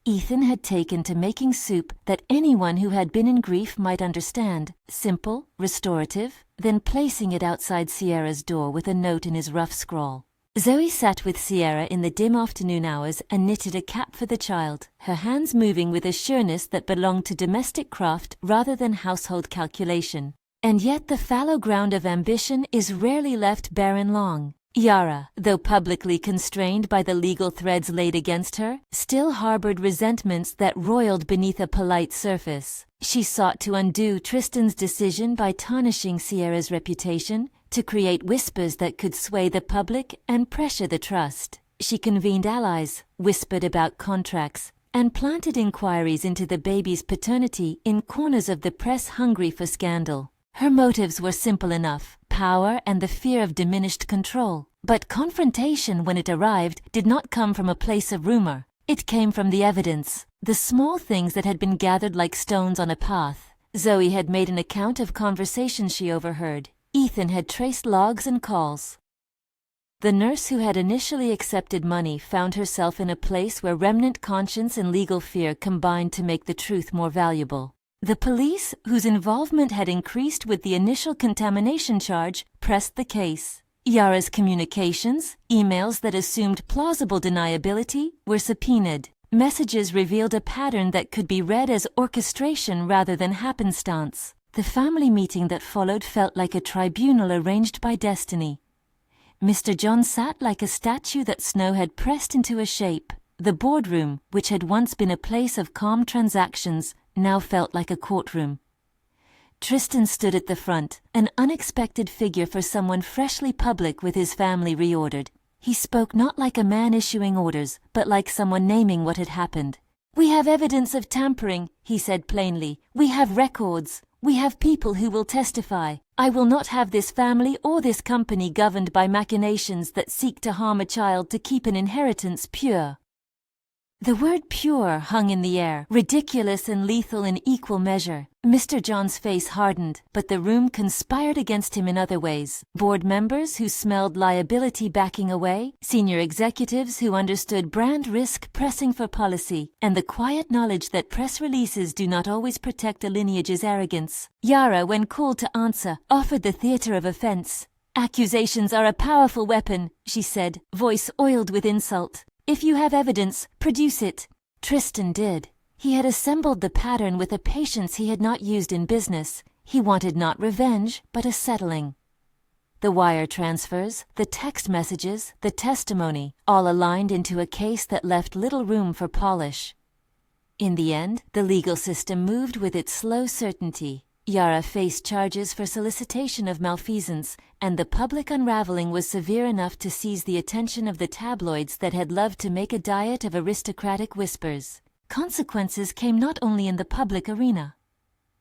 Ethan had taken to making soup that anyone who had been in grief might understand, simple, restorative, then placing it outside Sierra's door with a note in his rough scrawl. Zoe sat with Sierra in the dim afternoon hours and knitted a cap for the child, her hands moving with a sureness that belonged to domestic craft rather than household calculation. And yet the fallow ground of ambition is rarely left barren long. Yara, though publicly constrained by the legal threads laid against her, still harbored resentments that roiled beneath a polite surface. She sought to undo Tristan's decision by tarnishing Sierra's reputation, to create whispers that could sway the public and pressure the trust. She convened allies, whispered about contracts, and planted inquiries into the baby's paternity in corners of the press hungry for scandal. Her motives were simple enough: power and the fear of diminished control. But confrontation, when it arrived, did not come from a place of rumor. It came from the evidence, the small things that had been gathered like stones on a path. Zoe had made an account of conversations she overheard. Ethan had traced logs and calls. The nurse who had initially accepted money found herself in a place where remnant conscience and legal fear combined to make the truth more valuable. The police, whose involvement had increased with the initial contamination charge, pressed the case. Yara's communications, emails that assumed plausible deniability, were subpoenaed. Messages revealed a pattern that could be read as orchestration rather than happenstance. The family meeting that followed felt like a tribunal arranged by destiny. Mr. John sat like a statue that snow had pressed into a shape. The boardroom, which had once been a place of calm transactions, now felt like a courtroom. Tristan stood at the front, an unexpected figure for someone freshly public with his family reordered. He spoke not like a man issuing orders, but like someone naming what had happened. "We have evidence of tampering," he said plainly. "We have records. We have people who will testify. I will not have this family or this company governed by machinations that seek to harm a child to keep an inheritance pure." The word pure hung in the air, ridiculous and lethal in equal measure. Mr. John's face hardened, but the room conspired against him in other ways. Board members who smelled liability backing away, senior executives who understood brand risk pressing for policy, and the quiet knowledge that press releases do not always protect a lineage's arrogance. Yara, when called to answer, offered the theater of offense. "Accusations are a powerful weapon," she said, voice oiled with insult. "If you have evidence, produce it." Tristan did. He had assembled the pattern with a patience he had not used in business. He wanted not revenge, but a settling. The wire transfers, the text messages, the testimony, all aligned into a case that left little room for polish. In the end, the legal system moved with its slow certainty. Yara faced charges for solicitation of malfeasance, and the public unraveling was severe enough to seize the attention of the tabloids that had loved to make a diet of aristocratic whispers. Consequences came not only in the public arena.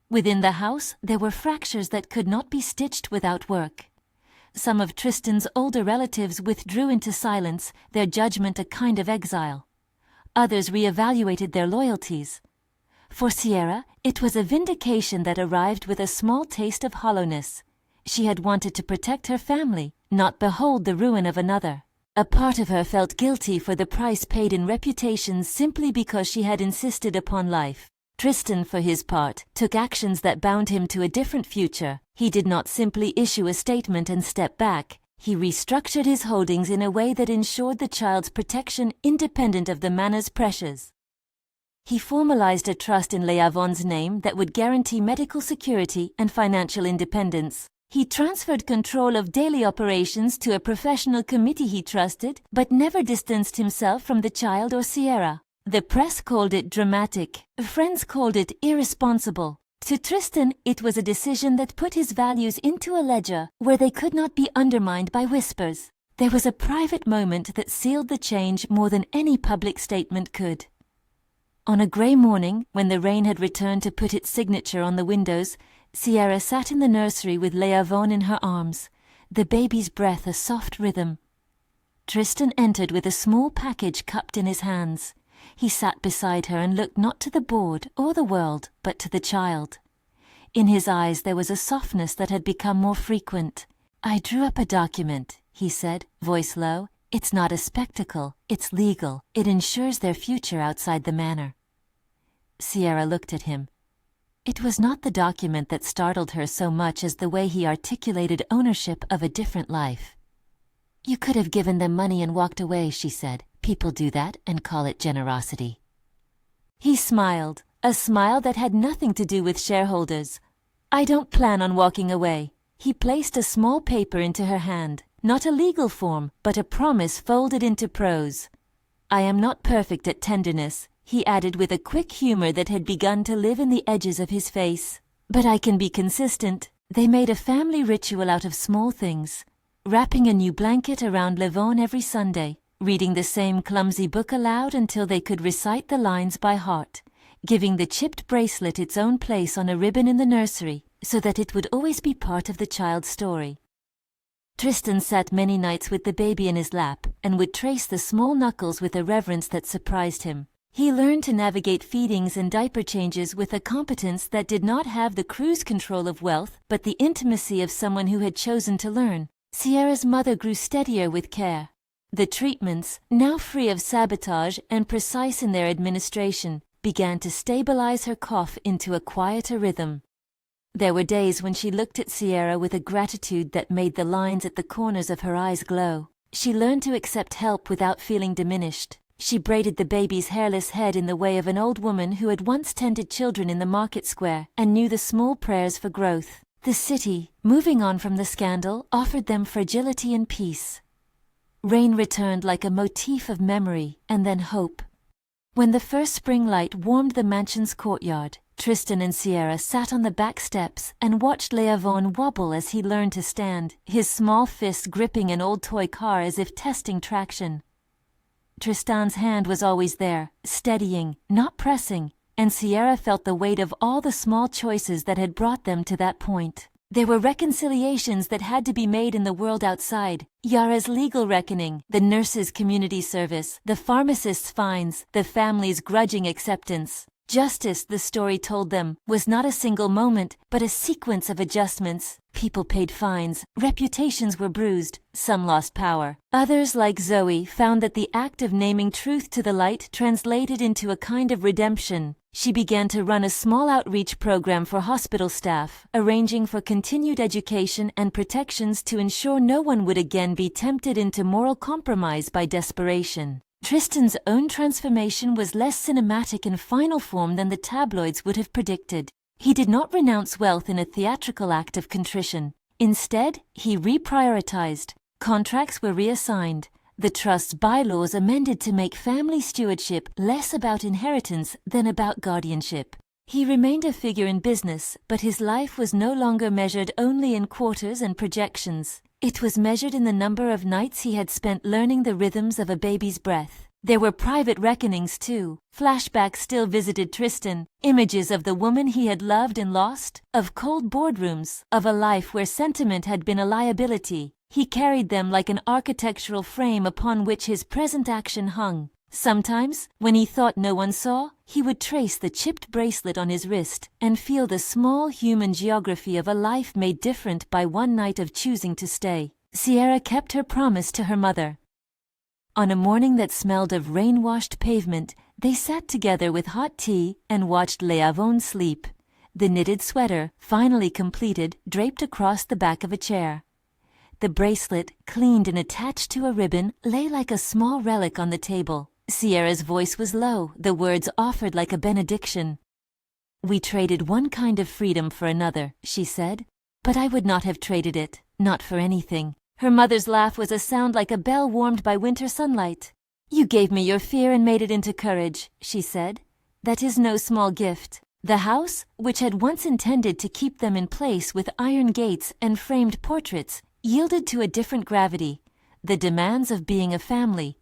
Within the house, there were fractures that could not be stitched without work. Some of Tristan's older relatives withdrew into silence, their judgment a kind of exile. Others reevaluated their loyalties. For Sierra, it was a vindication that arrived with a small taste of hollowness. She had wanted to protect her family, not behold the ruin of another. A part of her felt guilty for the price paid in reputation simply because she had insisted upon life. Tristan, for his part, took actions that bound him to a different future. He did not simply issue a statement and step back. He restructured his holdings in a way that ensured the child's protection independent of the manor's pressures. He formalized a trust in Leavon's name that would guarantee medical security and financial independence. He transferred control of daily operations to a professional committee he trusted, but never distanced himself from the child or Sierra. The press called it dramatic. Friends called it irresponsible. To Tristan, it was a decision that put his values into a ledger where they could not be undermined by whispers. There was a private moment that sealed the change more than any public statement could. On a grey morning, when the rain had returned to put its signature on the windows, Sierra sat in the nursery with Leavon in her arms, the baby's breath a soft rhythm. Tristan entered with a small package cupped in his hands. He sat beside her and looked not to the board or the world, but to the child. In his eyes there was a softness that had become more frequent. "I drew up a document," he said, voice low. "It's not a spectacle, it's legal. It ensures their future outside the manor." Sierra looked at him. It was not the document that startled her so much as the way he articulated ownership of a different life. "You could have given them money and walked away," she said. "People do that and call it generosity." He smiled, a smile that had nothing to do with shareholders. "I don't plan on walking away." He placed a small paper into her hand, not a legal form, but a promise folded into prose. "I am not perfect at tenderness," he added with a quick humor that had begun to live in the edges of his face. "But I can be consistent." They made a family ritual out of small things, wrapping a new blanket around Leavon every Sunday, reading the same clumsy book aloud until they could recite the lines by heart, giving the chipped bracelet its own place on a ribbon in the nursery, so that it would always be part of the child's story. Tristan sat many nights with the baby in his lap, and would trace the small knuckles with a reverence that surprised him. He learned to navigate feedings and diaper changes with a competence that did not have the cruise control of wealth, but the intimacy of someone who had chosen to learn. Sierra's mother grew steadier with care. The treatments, now free of sabotage and precise in their administration, began to stabilize her cough into a quieter rhythm. There were days when she looked at Sierra with a gratitude that made the lines at the corners of her eyes glow. She learned to accept help without feeling diminished. She braided the baby's hairless head in the way of an old woman who had once tended children in the market square and knew the small prayers for growth. The city, moving on from the scandal, offered them fragility and peace. Rain returned like a motif of memory, and then hope. When the first spring light warmed the mansion's courtyard, Tristan and Sierra sat on the back steps and watched Leavon wobble as he learned to stand, his small fist gripping an old toy car as if testing traction. Tristan's hand was always there, steadying, not pressing, and Sierra felt the weight of all the small choices that had brought them to that point. There were reconciliations that had to be made in the world outside. Yara's legal reckoning, the nurse's community service, the pharmacist's fines, the family's grudging acceptance. Justice, the story told them, was not a single moment, but a sequence of adjustments. People paid fines, reputations were bruised, some lost power. Others, like Zoe, found that the act of naming truth to the light translated into a kind of redemption. She began to run a small outreach program for hospital staff, arranging for continued education and protections to ensure no one would again be tempted into moral compromise by desperation. Tristan's own transformation was less cinematic in final form than the tabloids would have predicted. He did not renounce wealth in a theatrical act of contrition. Instead, he reprioritized. Contracts were reassigned. The trust's bylaws amended to make family stewardship less about inheritance than about guardianship. He remained a figure in business, but his life was no longer measured only in quarters and projections. It was measured in the number of nights he had spent learning the rhythms of a baby's breath. There were private reckonings too. Flashbacks still visited Tristan, images of the woman he had loved and lost, of cold boardrooms, of a life where sentiment had been a liability. He carried them like an architectural frame upon which his present action hung. Sometimes, when he thought no one saw, he would trace the chipped bracelet on his wrist and feel the small human geography of a life made different by one night of choosing to stay. Sierra kept her promise to her mother. On a morning that smelled of rain-washed pavement, They sat together with hot tea and watched Leavon sleep, the knitted sweater, finally completed, draped across the back of a chair. The bracelet, cleaned and attached to a ribbon, lay like a small relic on the table. Sierra's voice was low, the words offered like a benediction. "We traded one kind of freedom for another," she said, "but I would not have traded it, not for anything." Her mother's laugh was a sound like a bell warmed by winter sunlight. "You gave me your fear and made it into courage," she said. "That is no small gift." The house, which had once intended to keep them in place with iron gates and framed portraits, yielded to a different gravity, the demands of being a family.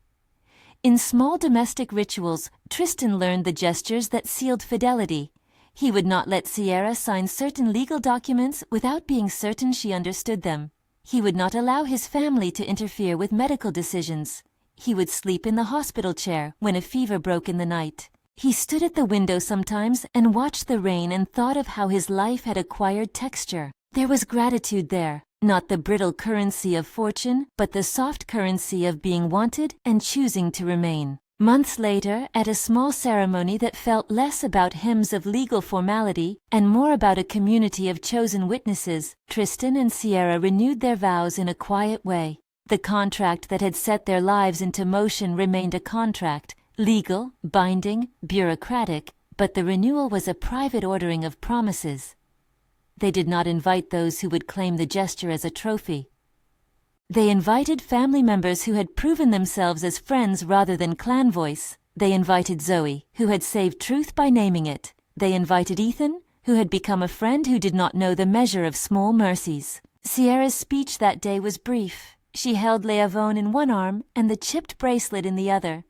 In small domestic rituals, Tristan learned the gestures that sealed fidelity. He would not let Sierra sign certain legal documents without being certain she understood them. He would not allow his family to interfere with medical decisions. He would sleep in the hospital chair when a fever broke in the night. He stood at the window sometimes and watched the rain and thought of how his life had acquired texture. There was gratitude there, not the brittle currency of fortune, but the soft currency of being wanted and choosing to remain. Months later, at a small ceremony that felt less about hymns of legal formality and more about a community of chosen witnesses, Tristan and Sierra renewed their vows in a quiet way. The contract that had set their lives into motion remained a contract, legal, binding, bureaucratic, but the renewal was a private ordering of promises. They did not invite those who would claim the gesture as a trophy. They invited family members who had proven themselves as friends rather than clan voice. They invited Zoe, who had saved truth by naming it. They invited Ethan, who had become a friend who did not know the measure of small mercies. Sierra's speech that day was brief. She held Leavon in one arm and the chipped bracelet in the other.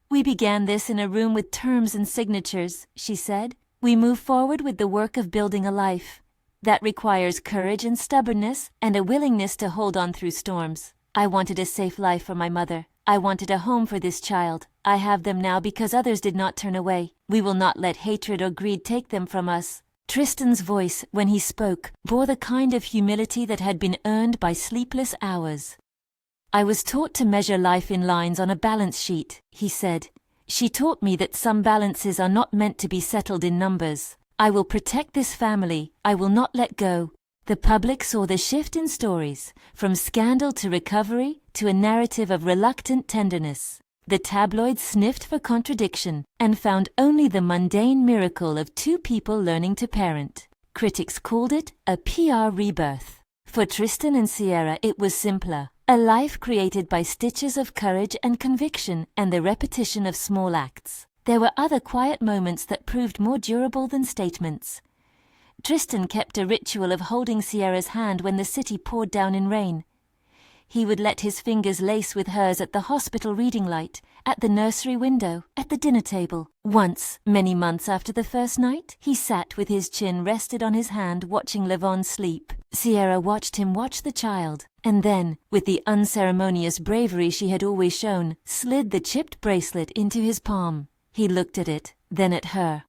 "We began this in a room with terms and signatures," she said. "We move forward with the work of building a life. That requires courage and stubbornness and a willingness to hold on through storms. I wanted a safe life for my mother. I wanted a home for this child. I have them now because others did not turn away. We will not let hatred or greed take them from us." Tristan's voice, when he spoke, bore the kind of humility that had been earned by sleepless hours. "I was taught to measure life in lines on a balance sheet," he said. "She taught me that some balances are not meant to be settled in numbers. I will protect this family. I will not let go." The public saw the shift in stories, from scandal to recovery to a narrative of reluctant tenderness. The tabloids sniffed for contradiction and found only the mundane miracle of two people learning to parent. Critics called it a PR rebirth. For Tristan and Sierra it was simpler, a life created by stitches of courage and conviction and the repetition of small acts. There were other quiet moments that proved more durable than statements. Tristan kept a ritual of holding Sierra's hand when the city poured down in rain. He would let his fingers lace with hers at the hospital reading light, at the nursery window, at the dinner table. Once, many months after the first night, he sat with his chin rested on his hand watching Leavon sleep. Sierra watched him watch the child, and then, with the unceremonious bravery she had always shown, slid the chipped bracelet into his palm. He looked at it, then at her.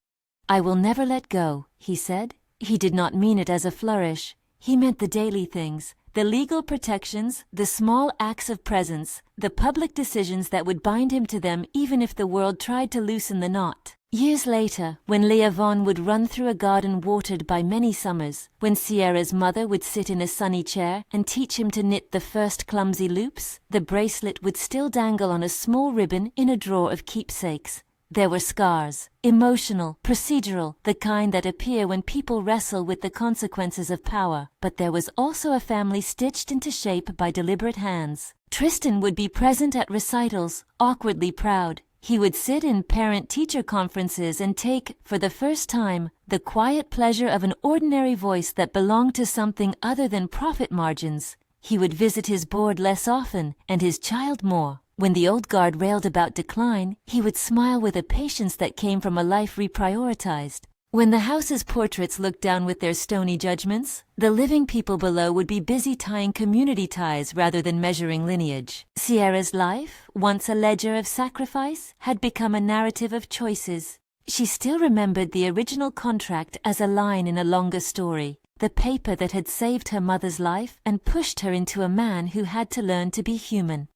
"I will never let go," he said. He did not mean it as a flourish. He meant the daily things, the legal protections, the small acts of presence, the public decisions that would bind him to them even if the world tried to loosen the knot. Years later, when Leavon would run through a garden watered by many summers, when Sierra's mother would sit in a sunny chair and teach him to knit the first clumsy loops, the bracelet would still dangle on a small ribbon in a drawer of keepsakes. There were scars, emotional, procedural, the kind that appear when people wrestle with the consequences of power. But there was also a family stitched into shape by deliberate hands. Tristan would be present at recitals, awkwardly proud. He would sit in parent-teacher conferences and take, for the first time, the quiet pleasure of an ordinary voice that belonged to something other than profit margins. He would visit his board less often, and his child more. When the old guard railed about decline, he would smile with a patience that came from a life reprioritized. When the house's portraits looked down with their stony judgments, the living people below would be busy tying community ties rather than measuring lineage. Sierra's life, once a ledger of sacrifice, had become a narrative of choices. She still remembered the original contract as a line in a longer story, the paper that had saved her mother's life and pushed her into a man who had to learn to be human.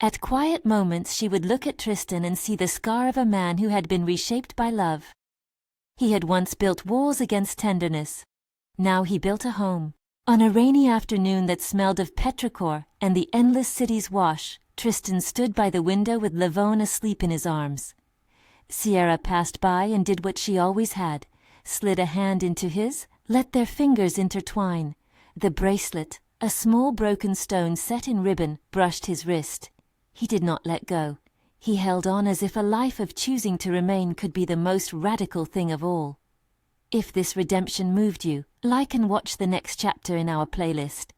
At quiet moments she would look at Tristan and see the scar of a man who had been reshaped by love. He had once built walls against tenderness. Now he built a home. On a rainy afternoon that smelled of petrichor and the endless city's wash, Tristan stood by the window with Lavone asleep in his arms. Sierra passed by and did what she always had, slid a hand into his, let their fingers intertwine. The bracelet, a small broken stone set in ribbon, brushed his wrist. He did not let go. He held on as if a life of choosing to remain could be the most radical thing of all. If this redemption moved you, like and watch the next chapter in our playlist.